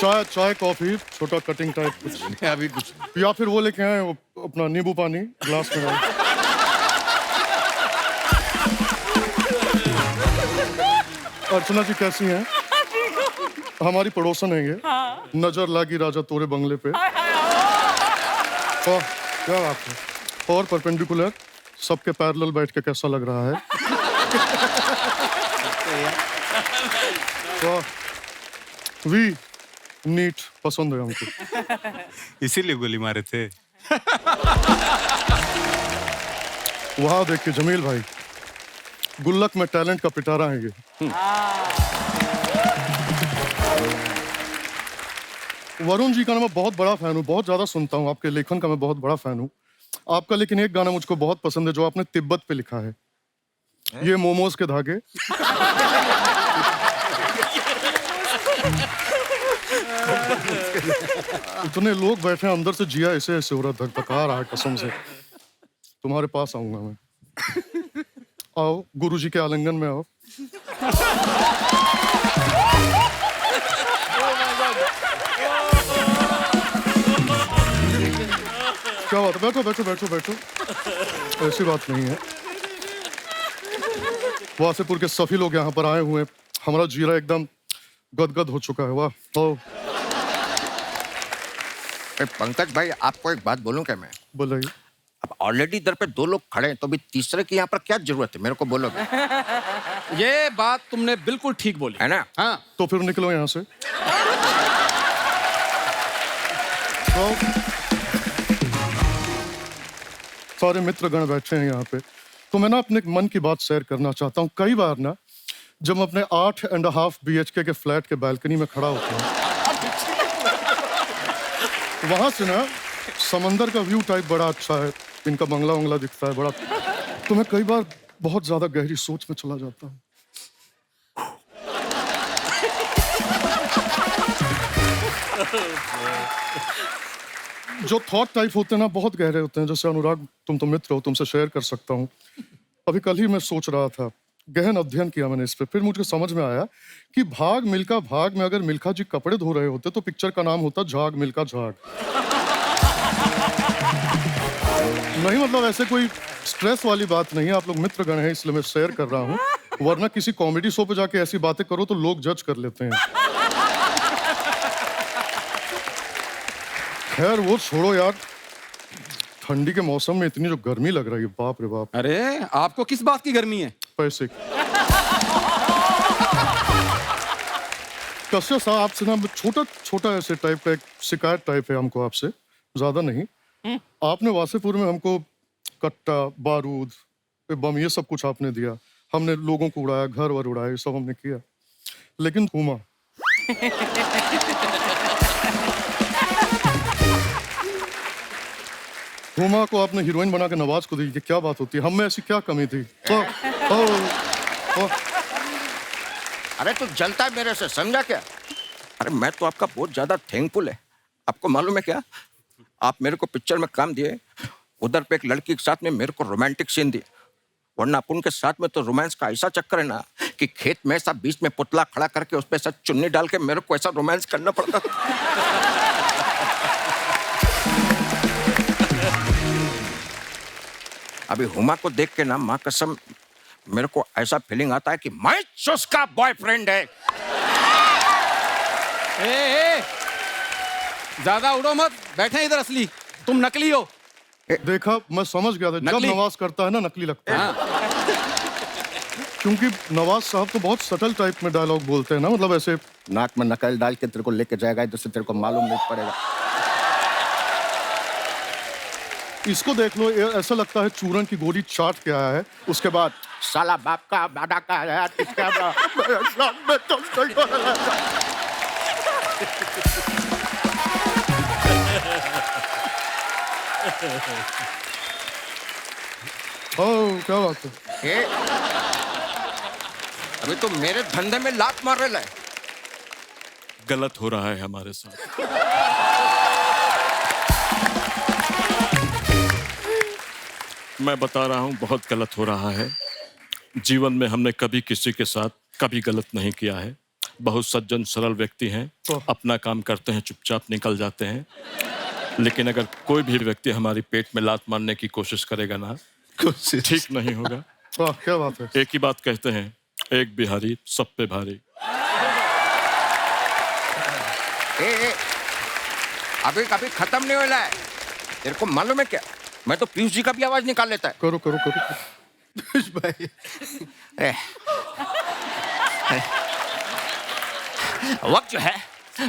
चाय कॉफी, छोटा कटिंग टाइप कुछ अभी कुछ, या फिर वो लेके आए वो अपना नींबू पानी ग्लास में डाल। अर्चना जी कैसी हैं? हमारी पड़ोसन है ये। हाँ। नजर लागी राजा तोरे बंगले पे। क्या बात है। और परपेंडिकुलर सबके पैरेलल बैठ के कैसा लग रहा है? वी नीट पसंद है हमको। इसीलिए गोली मारे थे। वहां देखिए जमील भाई, गुल्लक में टैलेंट का पिटारा है ये। वरुण जी का ना मैं बहुत बड़ा फैन हूँ, बहुत ज्यादा सुनता हूँ, आपके लेखन का मैं बहुत बड़ा फैन हूँ। आपका लेकिन एक गाना मुझको बहुत पसंद है जो आपने तिब्बत पे लिखा है, ये मोमोज के धागे। इतने लोग बैठे हैं, अंदर से जिया ऐसे ऐसे हो रहा, धक-धका रहा है कसम से। तुम्हारे पास आऊंगा मैं। आओ गुरुजी के आलिंगन में आओ। क्या बात है, बैठो बैठो बैठो बैठो, ऐसी बात नहीं है। वासेपुर के सभी लोग यहाँ पर आए हुए हैं, हमारा जीरा एकदम गदगद हो चुका है। वाह। पंकज भाई आपको एक बात बोलूं क्या मैं? बोलिए। अब ऑलरेडी इधर पे 2 लोग खड़े हैं, तो अभी तीसरे की यहाँ पर क्या जरूरत है, मेरे को बोलोगे? ये बात तुमने बिल्कुल ठीक बोली है ना? हाँ। तो फिर निकलो यहाँ से। तो सारे मित्रगण बैठे हैं यहाँ पे, तो मैं ना अपने मन की बात शेयर करना चाहता हूँ। कई बार ना जब मैं अपने 8.5 BHK के फ्लैट के बालकनी में खड़ा होता हूँ, वहां से ना समंदर का व्यू टाइप बड़ा अच्छा है, इनका बंगला दिखता है बड़ा, तो मैं कई बार बहुत ज्यादा गहरी सोच में चला जाता हूँ। जो थॉट टाइप होते हैं ना बहुत गहरे होते हैं। जैसे अनुराग, तुम तो मित्र हो, तुमसे शेयर कर सकता हूँ। अभी कल ही मैं सोच रहा था, गहन अध्ययन किया मैंने इस पे, फिर मुझे समझ में आया कि भाग मिल्खा भाग में अगर मिल्खा जी कपड़े धो रहे होते तो पिक्चर का नाम होता झाग मिल्खा झाग। नहीं मतलब ऐसे कोई स्ट्रेस वाली बात नहीं है, आप लोग मित्रगण हैं इसलिए मैं शेयर कर रहा हूँ, वरना किसी कॉमेडी शो पे जाके ऐसी बातें करो तो लोग जज कर लेते हैं। खैर वो छोड़ो यार, ठंडी के मौसम में इतनी जो गर्मी लग रही है, बाप रे बाप। अरे आपको किस बात की गर्मी है? पैसे की। कश्यप साहब, आपसे ना छोटा छोटा ऐसे टाइप का एक शिकायत टाइप है हमको आपसे, ज्यादा नहीं। आपने वासेपुर में हमको कट्टा, बारूद, बम, ये सब कुछ आपने दिया, हमने लोगों को उड़ाया, घर वर उड़ाया, ये सब हमने किया, लेकिन हुमा हुमा को आपने हीरोइन बना के नवाज को दी, ये क्या बात होती है? हम में ऐसी क्या कमी थी? अरे तू जलता है मेरे से, समझा क्या? अरे मैं तो आपका बहुत ज्यादा थैंकफुल है। आपको मालूम है क्या, आप मेरे को पिक्चर में काम दिए, उधर पे एक लड़की के साथ में मेरे को रोमांटिक सीन दिए, वरना अपन के साथ में तो रोमांस का ऐसा चक्कर है ना कि खेत में ऐसा बीच में पुतला खड़ा करके उस पे ऐसा चुन्नी डाल के मेरे को ऐसा रोमांस करना पड़ता था। अभी हुमा को देख के ना माँ कसम मेरे को ऐसा फीलिंग आता है कि मैं उसका बॉयफ्रेंड है। ज्यादा उड़ो मत, बैठे इधर, असली तुम नकली हो। देखा, मैं समझ गया था, जब नवाज करता है ना नकली लगता है। क्योंकि नवाज साहब तो बहुत सटल टाइप में डायलॉग बोलते हैं ना, मतलब ऐसे नाक में नकल डाल के तेरे को लेके जाएगा, इधर से तेरे को मालूम नहीं पड़ेगा। इसको देख लो, ऐसा लगता है चूरन की गोली चाट के आया है, उसके बाद साला बाप का बाड़ा का है, क्या बात है? अभी तो मेरे धंधे में लात मार रहे है। गलत हो रहा है हमारे साथ। मैं बता रहा हूं, बहुत गलत हो रहा है। जीवन में हमने कभी किसी के साथ कभी गलत नहीं किया है। बहुत सज्जन सरल व्यक्ति हैं, अपना काम करते हैं, चुपचाप निकल जाते हैं। लेकिन अगर कोई भी व्यक्ति हमारी पेट में लात मारने की कोशिश करेगा ना, ठीक नहीं होगा। क्या बात है? एक ही बात कहते हैं, एक बिहारी सब पे भारी। अभी कभी खत्म नहीं होना है। तेरे को मालूम है क्या, मैं तो पीयूष जी का भी आवाज निकाल लेता है। करो करो करो पीयूष भाई, वक्त जो है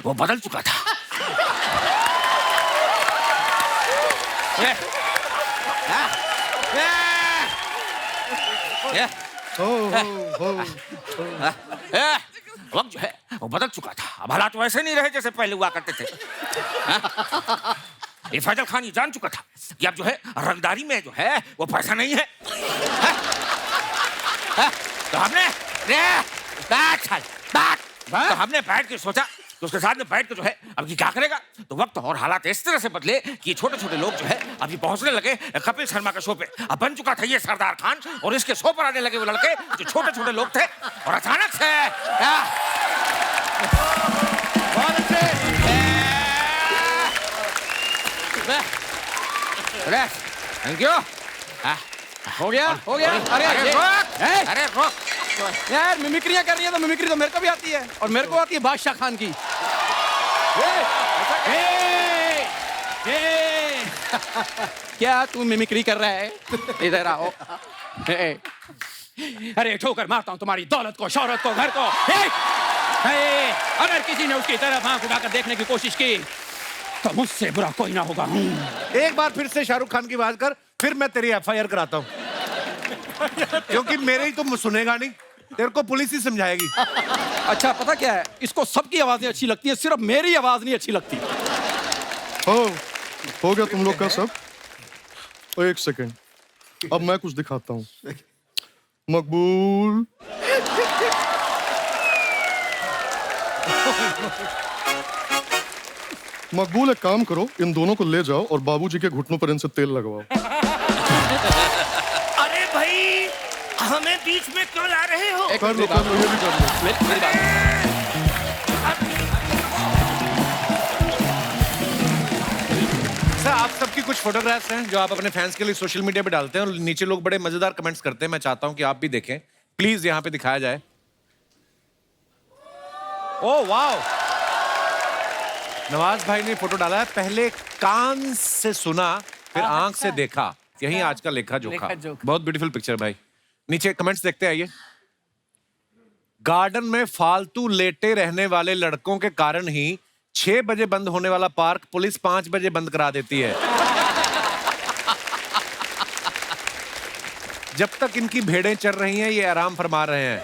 वो बदल चुका था। वक्त जो है वो बदल चुका था। अब हालात वैसे नहीं रहे जैसे पहले हुआ करते थे। ये फैजल खान ये जान चुका था कि अब जो है रंगदारी में जो है वो पैसा नहीं है। तो हमने तो हमने बैठ के सोचा तो उसके साथ में बैठ के जो है अब ये क्या करेगा। तो वक्त और हालात इस तरह से बदले कि ये छोटे छोटे लोग जो है अभी पहुंचने लगे कपिल शर्मा के शो पे। अब बन चुका था ये सरदार खान और इसके शो पर आने लगे वो लड़के जो छोटे छोटे लोग थे। और अचानक से बहुत अच्छे थैंक यू। हो गया हो गया। अरे रोक यार, मिमिक्रियां कर रही है तो मिमिक्री तो मेरे को भी आती है, और मेरे को आती है बादशाह खान की। क्या तू मिमिक्री कर रहा है? इधर आओ। अरे ठोकर मारता हूँ तुम्हारी दौलत को, शौहरत को, घर को। अगर किसी ने उसकी तरफ आंख उठाकर देखने की कोशिश की तो मुझसे बुरा कोई ना होगा। एक बार फिर से शाहरुख खान की बात कर, फिर मैं तेरी एफआईआर कराता हूँ। क्योंकि मेरे ही तो सुनेगा नहीं, तेरे को पुलिस ही समझाएगी। अच्छा पता क्या है, इसको सबकी आवाजें अच्छी लगती है, सिर्फ मेरी आवाज नहीं अच्छी लगती। हो गया तुम लोग का सब? एक सेकेंड, अब मैं कुछ दिखाता हूँ। मकबूल मकबूल, एक काम करो, इन दोनों को ले जाओ और बाबूजी के घुटनों पर इनसे तेल लगवाओ। अरे भाई, हमें बीच में क्यों ला रहे हो? कर लो, ये भी कर लो। मेरी बात सर, आप सबकी कुछ फोटोग्राफ्स हैं जो आप अपने फैंस के लिए सोशल मीडिया पे डालते हैं और नीचे लोग बड़े मजेदार कमेंट्स करते हैं। मैं चाहता हूं कि आप भी देखें, प्लीज यहां पे दिखाया जाए। ओह वाओ, नवाज भाई ने फोटो डाला है, पहले कान से सुना फिर आंख से देखा, यही आज का लेखा जोखा। बहुत ब्यूटीफुल पिक्चर भाई। नीचे कमेंट्स देखते आइए। गार्डन में फालतू लेटे रहने वाले लड़कों के कारण ही 6 बजे बंद होने वाला पार्क पुलिस 5 बजे बंद करा देती है। जब तक इनकी भेड़ें चर रही हैं ये आराम फरमा रहे हैं।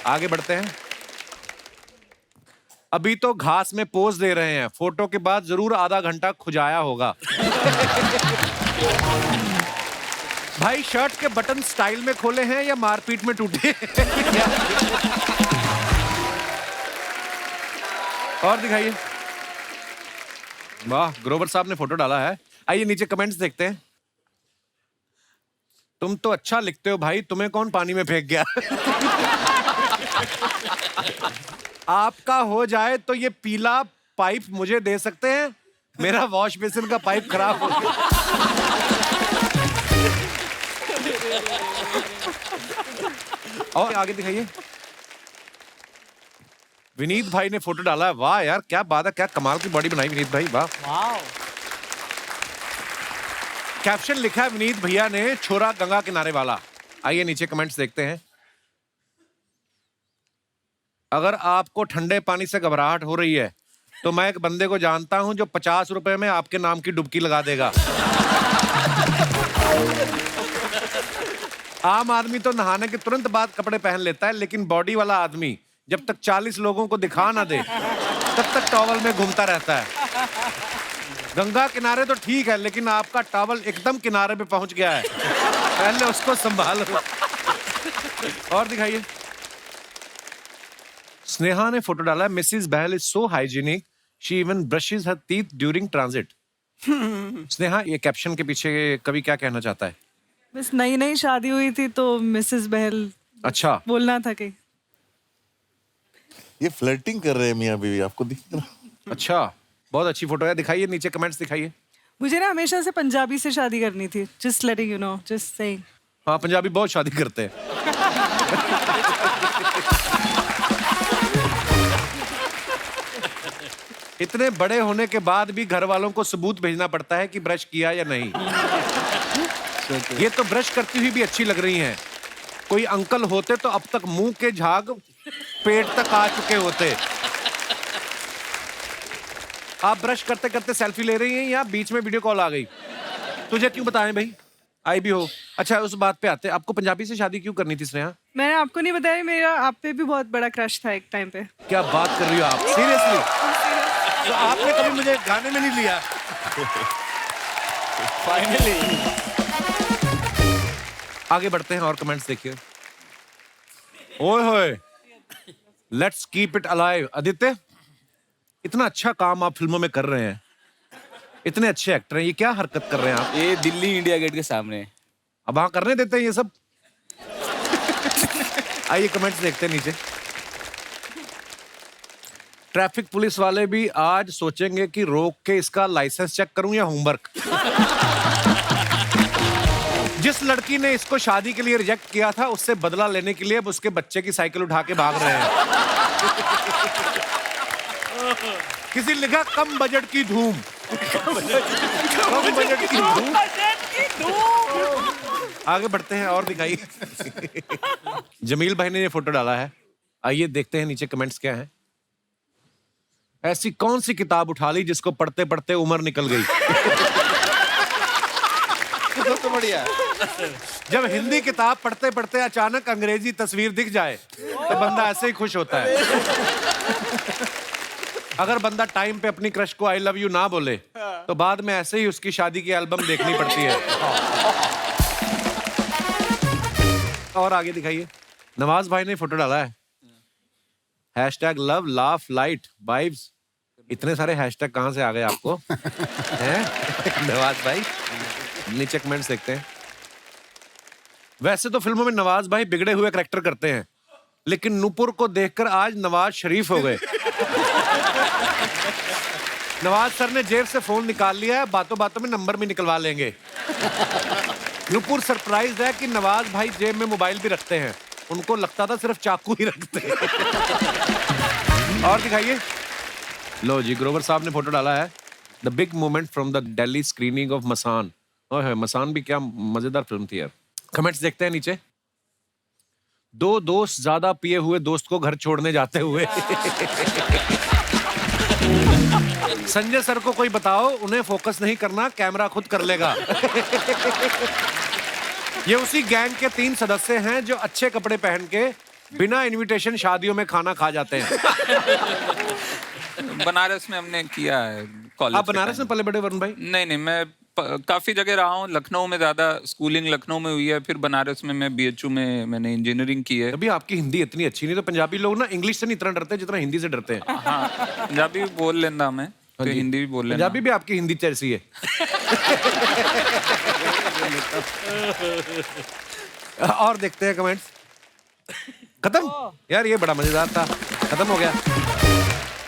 आगे बढ़ते हैं। अभी तो घास में पोज दे रहे हैं, फोटो के बाद जरूर आधा घंटा खुजाया होगा। भाई शर्ट के बटन स्टाइल में खोले हैं या मारपीट में टूटे? और दिखाइए। वाह, ग्रोवर साहब ने फोटो डाला है। आइए नीचे कमेंट्स देखते हैं। तुम तो अच्छा लिखते हो भाई, तुम्हें कौन पानी में फेंक गया? आपका हो जाए तो ये पीला पाइप मुझे दे सकते हैं, मेरा वॉश बेसिन का पाइप खराब हो गया। और आगे दिखाइए। विनीत भाई ने फोटो डाला है। वाह यार, क्या बात है, क्या कमाल की बॉडी बनाई विनीत भाई, वाह। कैप्शन लिखा है विनीत भैया ने, छोरा गंगा किनारे वाला। आइए नीचे कमेंट्स देखते हैं। अगर आपको ठंडे पानी से घबराहट हो रही है तो मैं एक बंदे को जानता हूं जो 50 रुपए में आपके नाम की डुबकी लगा देगा। आम आदमी तो नहाने के तुरंत बाद कपड़े पहन लेता है, लेकिन बॉडी वाला आदमी जब तक 40 लोगों को दिखा ना दे तब तक टॉवल में घूमता रहता है। गंगा किनारे तो ठीक है, लेकिन आपका टॉवल एकदम किनारे पे पहुंच गया है, पहले उसको संभालो। और दिखाइए। स्नेहा ने फोटो डाला है। Mrs Bahl is so hygienic, she even brushes her teeth during transit. Sneha, ये कैप्शन के पीछे कवि क्या कहना चाहता है? बस नई नई शादी हुई थी तो मिसेस बहल अच्छा बोलना था कि ये फ्लर्टिंग कर रहे हैं मियां बीवी, आपको दिख रहा? अच्छा, बहुत अच्छी फोटो है। दिखाइए नीचे कमेंट्स दिखाइए। मुझे ना हमेशा से पंजाबी से शादी करनी थी। Just letting you know, just saying. हाँ, पंजाबी बहुत शादी करते हैं। इतने बड़े होने के बाद भी घर वालों को सबूत भेजना पड़ता है कि ब्रश किया या नहीं। ये तो ब्रश करती हुई भी अच्छी लग रही हैं। कोई अंकल होते तो अब तक मुंह के झाग पेट तक आ चुके होते। आप ब्रश करते करते सेल्फी ले रही हैं या बीच में वीडियो कॉल आ गई? तुझे क्यों बताएं भाई, आई भी हो। अच्छा, उस बात पे आते, आपको पंजाबी से शादी क्यों करनी थी स्नेहा? मैंने आपको नहीं बताया, मेरा आप पे भी बहुत बड़ा क्रश था एक टाइम पे। क्या बात कर रही हो आप, सीरियसली? तो आपने कभी मुझे गाने में नहीं लिया? फाइनली। आगे बढ़ते हैं और कमेंट्स देखिए। ओए होए, let's keep it alive. Aditya, इतना अच्छा काम आप फिल्मों में कर रहे हैं, इतने अच्छे एक्टर हैं, ये क्या हरकत कर रहे हैं आप? ये दिल्ली इंडिया गेट के सामने। अब वहां करने देते हैं ये सब? आइए कमेंट्स देखते हैं नीचे। ट्रैफिक पुलिस वाले भी आज सोचेंगे कि रोक के इसका लाइसेंस चेक करूं या होमवर्क। जिस लड़की ने इसको शादी के लिए रिजेक्ट किया था, उससे बदला लेने के लिए अब उसके बच्चे की साइकिल उठा के भाग रहे हैं। किसी ने लिखा कम बजट की धूम। कम बजट की धूम। आगे बढ़ते हैं और दिखाइए। जमील भाई ने ये फोटो डाला है। आइए देखते हैं नीचे कमेंट्स क्या हैं। ऐसी कौन सी किताब उठा ली जिसको पढ़ते पढ़ते उम्र निकल गई? तो बढ़िया। जब हिंदी किताब पढ़ते पढ़ते अचानक अंग्रेजी तस्वीर दिख जाए तो बंदा ऐसे ही खुश होता है। अगर बंदा टाइम पे अपनी क्रश को आई लव यू ना बोले तो बाद में ऐसे ही उसकी शादी की एल्बम देखनी पड़ती है। और आगे दिखाइए। नवाज भाई ने फोटो डाला है। Hashtag love laugh light vibes. इतने सारे हैशटैग कहाँ से आ गए आपको? हैं? नवाज भाई, नीचे कमेंट्स देखते हैं। वैसे तो फिल्मों में नवाज भाई बिगड़े हुए करैक्टर करते हैं, लेकिन नूपुर को देखकर आज नवाज शरीफ हो गए। नवाज सर ने जेब से फोन निकाल लिया है, बातों बातों में नंबर भी निकलवा लेंगे। नूपुर सरप्राइज है कि नवाज भाई जेब में मोबाइल भी रखते हैं, उनको लगता था सिर्फ चाकू ही रखते हैं। और दिखाइए। लो जी, ग्रोवर साहब ने फोटो डाला है, the big moment from the Delhi screening of Masaan. Oh, Masaan भी क्या मजेदार फिल्म थी यार। कमेंट्स देखते हैं नीचे। 2 दोस्त ज्यादा पिए हुए दोस्त को घर छोड़ने जाते हुए। संजय सर को कोई बताओ, उन्हें फोकस नहीं करना, कैमरा खुद कर लेगा। ये उसी गैंग के 3 सदस्य हैं जो अच्छे कपड़े पहन के बिना इनविटेशन शादियों में खाना खा जाते हैं। बनारस में हमने किया है कॉलेज। आप बनारस में पले बड़े वरुण भाई? नहीं, मैं काफी जगह रहा हूँ। लखनऊ में ज्यादा स्कूलिंग लखनऊ में हुई है, फिर बनारस में मैं BHU में मैंने इंजीनियरिंग की है। अभी आपकी हिंदी इतनी अच्छी नहीं, तो पंजाबी लोग ना इंग्लिश से नहीं इतना डरते जितना हिंदी से डरते हैं। हाँ, पंजाबी भी बोल लेना मैं, तो हिंदी भी बोल लेना। पंजाबी भी आपकी हिंदी जैसी है। और देखते हैं कमेंट्स। खत्म यार, ये बड़ा मजेदार था, खत्म हो गया।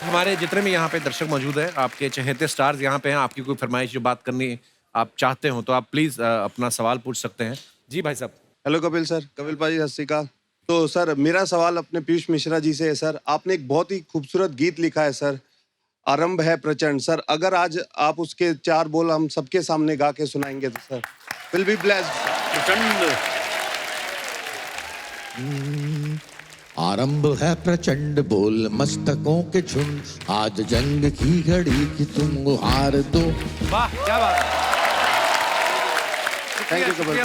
हमारे जितने भी यहाँ पे दर्शक मौजूद हैं, आपके चहेते स्टार्स यहाँ पे हैं, आपकी कोई फरमाइश जो बात करनी आप चाहते हो तो आप प्लीज अपना सवाल पूछ सकते हैं। जी भाई साहब। हेलो कपिल सर, कपिल पाजी सत श्री अकाल। तो सर मेरा सवाल अपने पीयूष मिश्रा जी से है सर। आपने एक बहुत ही खूबसूरत गीत लिखा है सर, आरंभ है प्रचंड। सर अगर आज आप उसके 4 बोल हम सबके सामने गा के सुनाएंगे तो सर विल बी ब्लेस्ड। प्रचंड। आरंभ है प्रचंड, बोल मस्तकों के झुंड, आज जंग की घड़ी कि तुम हार दो। वाह क्या बात। Thank you Kapil.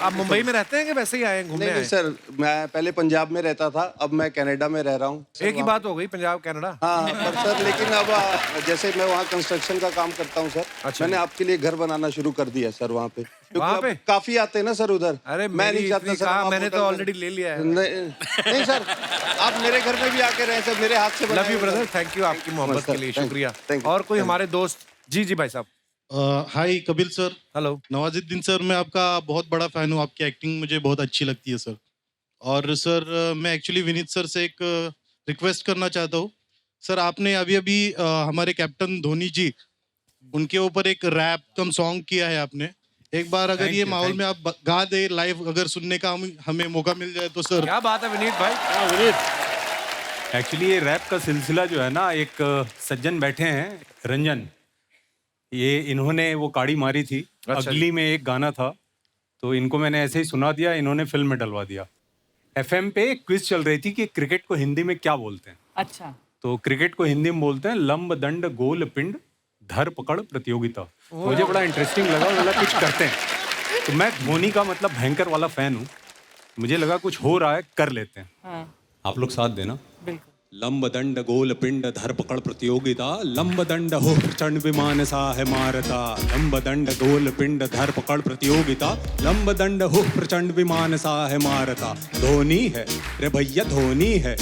आप मुंबई में रहते हैं कि वैसे ही आए हैं घूमने? नहीं सर, मैं पहले पंजाब में रहता था, अब मैं कनाडा में रह रहा हूँ। एक ही बात हो गई, पंजाब कनाडा। हाँ पर सर, लेकिन अब जैसे मैं वहाँ कंस्ट्रक्शन का काम करता हूँ सर। अच्छा। मैंने आपके लिए घर बनाना शुरू कर दिया सर वहाँ पे, वहाँ क्योंकि पे? अब काफी आते हैं ना सर उधर। अरे मैं नहीं चाहता सर आप मैंने तो होटल में- ऑलरेडी ले लिया है। नहीं सर, आप मेरे घर में भी आके रहे सर, मेरे हाथ से love you brother, thank you आपकी मोहब्बत के लिए, शुक्रिया। और कोई हमारे दोस्त? जी जी भाई साहब। Hi Kapil sir. Hello Nawazuddin sir, मैं आपका बहुत बड़ा फैन हूँ, आपकी एक्टिंग मुझे बहुत अच्छी लगती है सर। और सर मैं एक्चुअली विनीत सर से एक रिक्वेस्ट करना चाहता हूँ सर। आपने अभी अभी हमारे कैप्टन धोनी जी, उनके ऊपर एक रैप कम सॉन्ग किया है आपने। एक बार अगर ये माहौल में आप गा दे लाइव, अगर सुनने का हमें मौका मिल जाए तो सर। क्या बात है विनीत भाई। विनीत एक्चुअली ये रैप का सिलसिला जो है ना, एक सज्जन बैठे हैं रंजन, ये इन्होंने वो काड़ी मारी थी। अच्छा अगली में एक गाना था, तो इनको मैंने ऐसे ही सुना दिया, इन्होंने फिल्म में डलवा दिया। FM पे एक क्विज चल रही थी कि क्रिकेट को हिंदी में क्या बोलते हैं। अच्छा। तो क्रिकेट को हिंदी में बोलते हैं लंब दंड गोल पिंड धर पकड़ प्रतियोगिता। मुझे बड़ा इंटरेस्टिंग लगा, बोला कुछ करते हैं। तो मैं धोनी का मतलब भयंकर वाला फैन हूँ, मुझे लगा कुछ हो रहा है, कर लेते हैं। हाँ। आप लोग साथ देना। बिल्कुल। लंब दंड गोल पिंड धर पकड़ प्रतियोगिता, लंब दंड हो प्रचंड विमान सा है मारता, लंब दंड गोल पिंड धर पकड़ प्रतियोगिता, लंब दंड हो प्रचंड विमान सा है मारता। धोनी है रे भैया, धोनी है,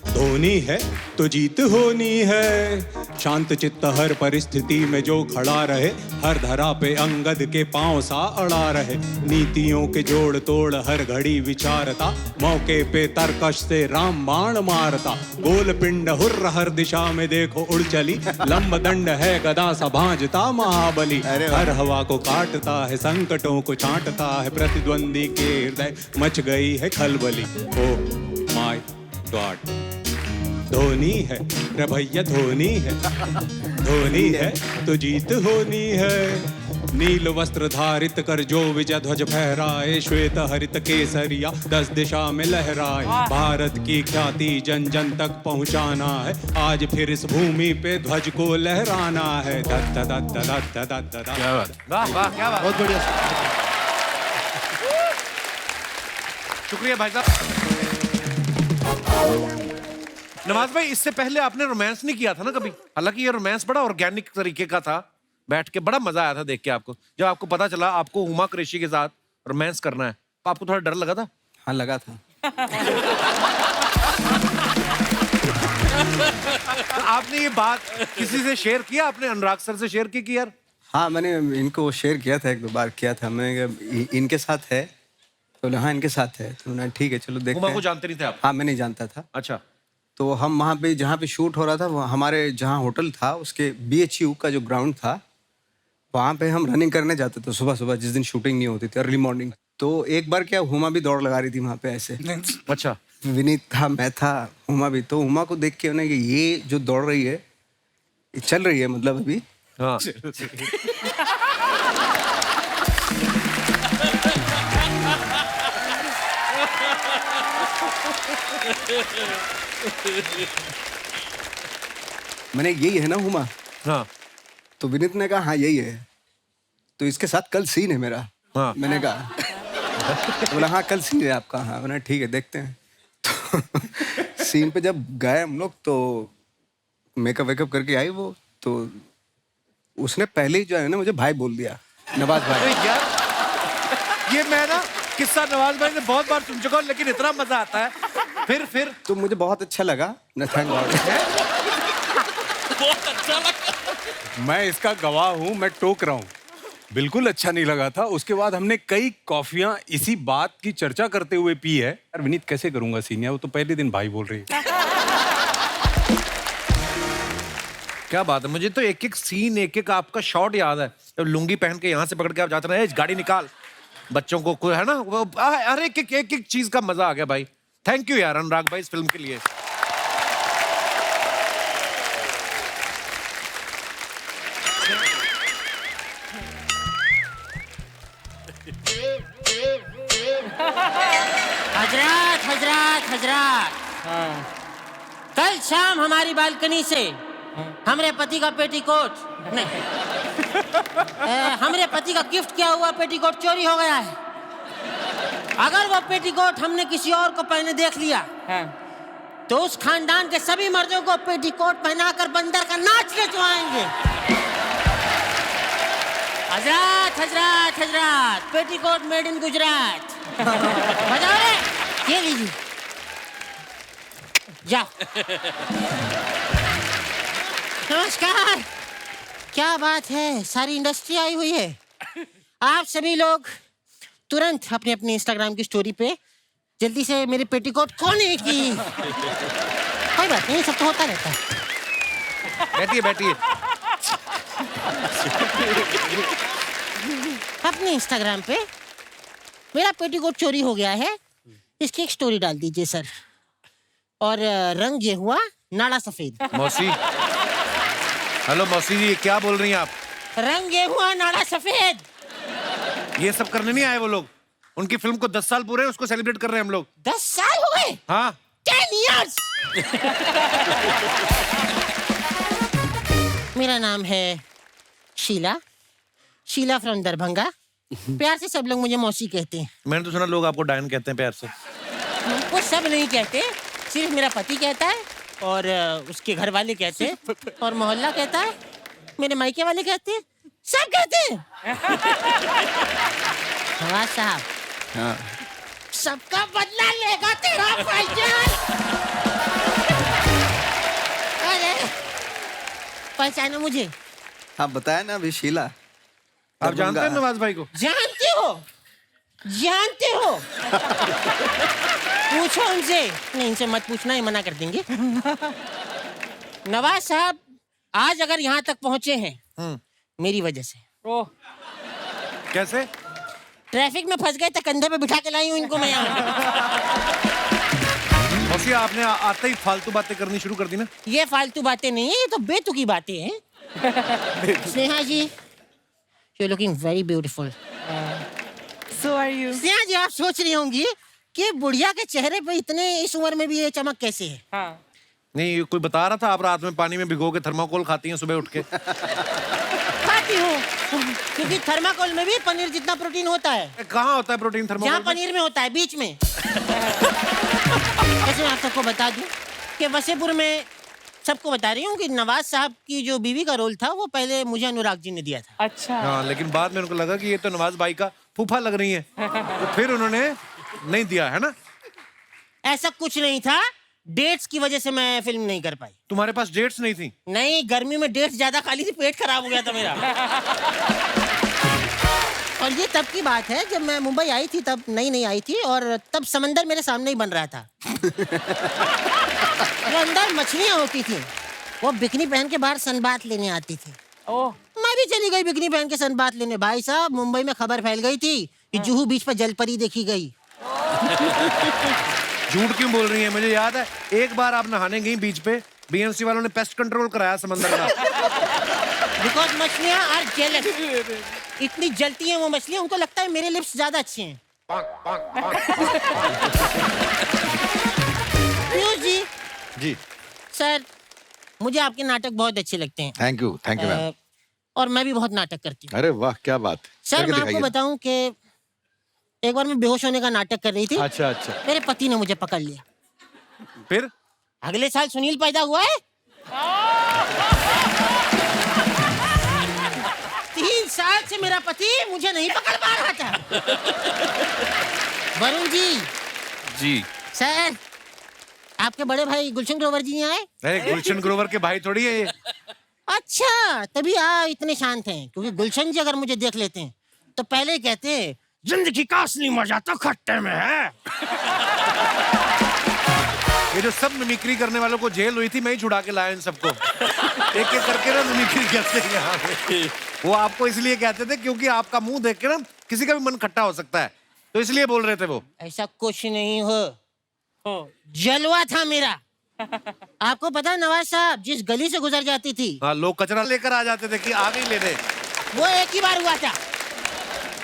धोनी है तो जीत होनी है। शांत चित्त हर परिस्थिति में जो खड़ा रहे, हर धरा पे अंगद के पांव सा अड़ा रहे। नीतियों के जोड़ तोड़ हर घड़ी विचारता, मौके पे तरकश से राम बाण मारता। गोल पिंड हुर्र हर दिशा में देखो उड़ चली, लंब दंड है गदा सा भांजता महाबली। हर हवा को काटता है, संकटों को छांटता है, प्रतिद्वंदी के हृदय मच गई है खलबली। ओ माय गॉड, धोनी है रे भैया, धोनी है, धोनी है तो जीत होनी है। नील वस्त्र धारित कर जो विजय ध्वज फहराए, श्वेत हरित केसरिया 10 दिशा में लहराए। भारत की ख्याति जन जन तक पहुंचाना है, आज फिर इस भूमि पे ध्वज को लहराना है। क्या बात, वाह वाह क्या बात, बहुत बढ़िया। शुक्रिया भाई साहब। नवाज भाई, इससे पहले आपने रोमांस नहीं किया था ना कभी? हालांकि ये रोमांस बड़ा ऑर्गेनिक तरीके का था, बैठ के बड़ा मजा आया था देख के आपको। जब आपको पता चला आपको हुमा कुरैशी के साथ रोमांस करना है, तो आपको थोड़ा डर लगा था? हाँ लगा था। तो आपने ये बात किसी से शेयर किया, आपने अनुराग सर से शेयर की कि यार? हाँ, मैंने इनको शेयर किया था, 1-2 बार किया था। मैंने कहा इनके साथ है, तो बोले हाँ इनके साथ है। तो मैंने ठीक है चलो देखते हुमा हैं। को जानते नहीं थे आप? हाँ, मैं नहीं जानता था। अच्छा। तो हम वहाँ पे जहाँ पे शूट हो रहा था, हमारे जहाँ होटल था उसके BHU का जो ग्राउंड था, वहाँ पे हम रनिंग करने जाते थे सुबह सुबह, जिस दिन शूटिंग नहीं होती थी, अर्ली मॉर्निंग। तो एक बार क्या, हुमा भी दौड़ लगा रही थी वहाँ पे ऐसे। अच्छा। विनीत था, मैं था, हुमा भी। तो हुमा को देख के उन्हें कि ये जो दौड़ रही है, ये चल रही है मतलब अभी। हाँ। मैंने यही है ना हुमा? हाँ। तो विनीत ने कहा हाँ यही है। तो इसके साथ कल सीन है मेरा। हाँ। मैंने कहा तो बोला हाँ कल सीन है आपका। हाँ, मैंने ठीक है देखते हैं। तो सीन पे जब गए हम लोग तो मेकअप वेकअप करके आई वो, तो उसने पहले ही जो है ना मुझे भाई बोल दिया, नवाज भाई। अरे यार, ये मैं ना किस्सा नवाज भाई ने बहुत बार सुन चुका हूँ, लेकिन इतना मजा आता है। फिर तो मुझे बहुत अच्छा लगा ना, थैंक गॉड। बहुत अच्छा लगा। मैं इसका गवाह हूँ, मैं टोक रहा हूँ, बिल्कुल अच्छा नहीं लगा था। उसके बाद हमने कई कॉफियां इसी बात की चर्चा करते हुए पी है। यार विनीत कैसे करूंगा सीनियर, वो तो पहले दिन भाई बोल रही है। क्या बात है, मुझे तो एक एक सीन, एक एक आपका शॉट याद है। जब लुंगी पहन के यहाँ से पकड़ के आप जाते रहे, गाड़ी निकाल, बच्चों को कोई है ना, हर एक चीज का मजा आ गया भाई। थैंक यू यार अनुराग भाई इस फिल्म के लिए। हजरत हजरत हजरत, कल शाम हमारी बालकनी से हमरे पति का पेटीकोट नहीं हमरे पति का गिफ्ट किया हुआ पेटीकोट चोरी हो गया है। अगर वो पेटीकोट हमने किसी और को पहने देख लिया तो उस खानदान के सभी मर्दों को पेटीकोट पहनाकर बंदर का नाच नचवाएंगे। हजरत हजरत हजरत, पेटीकोट मेड इन गुजरात। बजाओ रे, ये लीजिए, जाओ। नमस्कार, क्या बात है, सारी इंडस्ट्री आई हुई है। आप सभी लोग तुरंत अपने अपने इंस्टाग्राम की स्टोरी पे जल्दी से मेरे पेटीकोट खोने की। कोई बात नहीं, सब तो होता रहता है। बैठिए बैठिए। अपने इंस्टाग्राम पे मेरा पेटीकोट चोरी हो गया है, इसकी एक स्टोरी डाल दीजिए सर। और रंग ये हुआ नाड़ा सफेद। मौसी, हेलो मौसी जी, क्या बोल रही हैं आप? रंग ये हुआ नाड़ा सफेद। ये सब करने नहीं आए वो लोग। उनकी फिल्म को 10 साल पूरे, उसको सेलिब्रेट कर रहे हैं हम लोग। 10 साल हो गए? हाँ 10 years। मेरा नाम है शीला, शीला फ्रॉम दरभंगा। प्यार से सब लोग मुझे मौसी कहते हैं। मैंने तो सुना लोग आपको डायन कहते हैं प्यार से। वो सब नहीं कहते, सिर्फ मेरा पति कहता है, और उसके घर वाले कहते हैं, और मोहल्ला कहता है, मेरे मायके वाले कहते हैं, सब कहते हैं। हाँ साहब, हाँ। सबका बदला लेगा तेरा भाईजान। अरे पहचानो मुझे? आप बताया ना अभी शीला। आप जानते हैं नवाज भाई को? जानते हो? जानते हो? पूछो उनसे। नहीं, इनसे मत पूछना, ही मना कर देंगे। नवाज साहब आज अगर यहाँ तक पहुंचे हैं मेरी वजह से। कैसे? ट्रैफिक में फंस गए तो कंधे पे बिठा के लाई हूँ इनको मैं यहाँ। मौसी, आपने आते ही फालतू बातें करनी शुरू कर दी ना। ये फालतू बातें नहीं है, ये तो बेतुकी बातें हैं। Sneha ji, you looking very beautiful. So are you? Sneha ji, आप सोच रही होंगी कि बुढ़िया के चेहरे पे इतने इस उम्र में भी ये चमक कैसे है? हाँ। नहीं, कोई बता रहा था आप रात में पानी में भिगो के थर्माकोल खाती हैं सुबह उठ के। खाती हूँ, क्योंकि थर्माकोल में भी पनीर जितना प्रोटीन होता है। कहाँ होता है प्रोटीन थर्माकोल? जहाँ पनीर में होता है, बीच में। वैसे मैं आप सबको बता दूं कि वसेपुर में सबको बता रही हूँ कि नवाज साहब की जो बीवी का रोल था वो पहले मुझे अनुराग जी ने दिया था। अच्छा। हाँ, लेकिन बाद में उनको लगा कि ये तो नवाज भाई का फूफा लग रही है, तो फिर उन्होंने नहीं दिया, है ना? ऐसा कुछ नहीं था, डेट्स की वजह से मैं फिल्म नहीं कर पाई। तुम्हारे पास डेट्स नहीं थी? नहीं, गर्मी में डेट्स ज्यादा खा ली थी, पेट खराब हो गया था मेरा। और ये तब की बात है जब मैं मुंबई आई थी, तब नई आई थी और तब समंदर मेरे सामने ही बन रहा था। वो अंदर मछलियां होती थी, वो बिकनी पहन के बाहर सनबाथ लेने आती थी। मैं भी चली गई बिकनी पहन के सनबाथ लेने। भाई साहब, मुंबई में खबर फैल गई थी कि जुहू बीच पर जलपरी देखी गई। झूठ क्यों बोल रही है? मुझे याद है एक बार आप नहाने गई बीच पे, बीएमसी वालों ने पेस्ट कंट्रोल कराया समंदर का। बिकॉज मछलियां आर जेलस, इतनी जलती हैं वो मछलियां, उनको लगता है मेरे लिप्स ज्यादा अच्छे हैं। पीयूष जी। जी सर, मुझे आपके नाटक बहुत अच्छे लगते हैं। Thank you ma'am. और मैं भी बहुत नाटक करती हूँ। अरे वाह, क्या बात। सर, मैं आपको बताऊं कि एक बार मैं बेहोश होने का नाटक कर रही थी। अच्छा अच्छा। मेरे पति ने मुझे पकड़ लिया। फिर अगले साल सुनील पैदा हुआ है। 3 साल से मेरा पति मुझे नहीं पकड़ पा रहा था। वरुण जी। जी सर, आपके बड़े भाई गुलशन ग्रोवर जी नहीं आए? अरे गुलशन ग्रोवर के भाई थोड़ी है ये। अच्छा, तभी आप इतने शांत हैं, क्योंकि गुलशन जी अगर मुझे देख लेते हैं तो पहले ही कहते हैं, जिंदगी का असली मजा तो खट्टे में है। ये जो सब मिमिक्री करने वालों को जेल हुई थी, मैं ही छुड़ा के लाया इन सबको। एक एक करके ना मिमिक्री करते हैं यहाँ पे। वो आपको इसलिए कहते थे क्योंकि आपका मुंह देख के ना किसी का भी मन खट्टा हो सकता है, तो इसलिए बोल रहे थे वो। ऐसा कुछ नहीं हो, जलवा था मेरा। आपको पता नवाज साहब जिस गली से गुजर जाती थी, हाँ, लोग कचरा लेकर आ जाते थे कि आ गई लेने। वो एक ही बार हुआ था।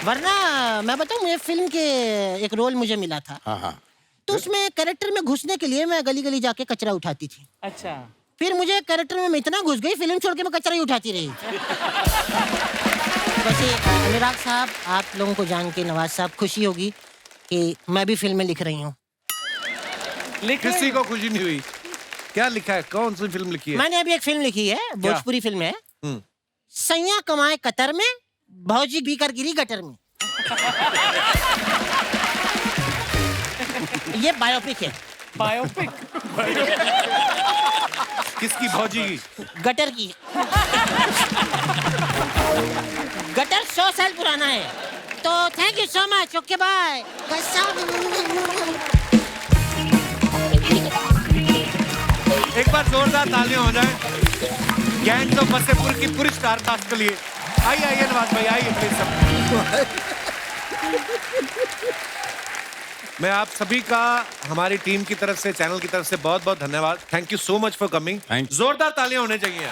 वरना मैं बताऊं, मुझे फिल्म के एक रोल मुझे मिला था। हाँ। तो उसमें कैरेक्टर में घुसने के लिए मैं गली गली जाके कचरा उठाती थी। अच्छा। फिर मुझे कैरेक्टर में इतना घुस गई, फिल्म छोड़ के मैं कचरा ही उठाती रही। वैसे अनुराग साहब, आप लोगों को जान के नवाज साहब खुशी होगी कि मैं भी फिल्में लिख रही हूँ। किसी को खुशी नहीं हुई? क्या लिखा है? कौन सी फिल्म लिखी है? मैंने अभी एक फिल्म लिखी है, भोजपुरी फिल्म है। सैया कमाए कतर में, भौजी बीकर गिरी गटर में। ये बायोपिक है। बायोपिक? किसकी? भौजी की? गटर की। गटर 100 साल पुराना है। तो thank you so much. Okay bye. एक बार जोरदार तालियां हो जाए गैंग्स ऑफ वसेपुर की पूरी स्टार कास्ट के लिए। आइए नवाज भाई, आइए प्लीज सब। मैं आप सभी का हमारी टीम की तरफ से, चैनल की तरफ से बहुत बहुत धन्यवाद। Thank you so much for coming. जोरदार तालियां होने चाहिए।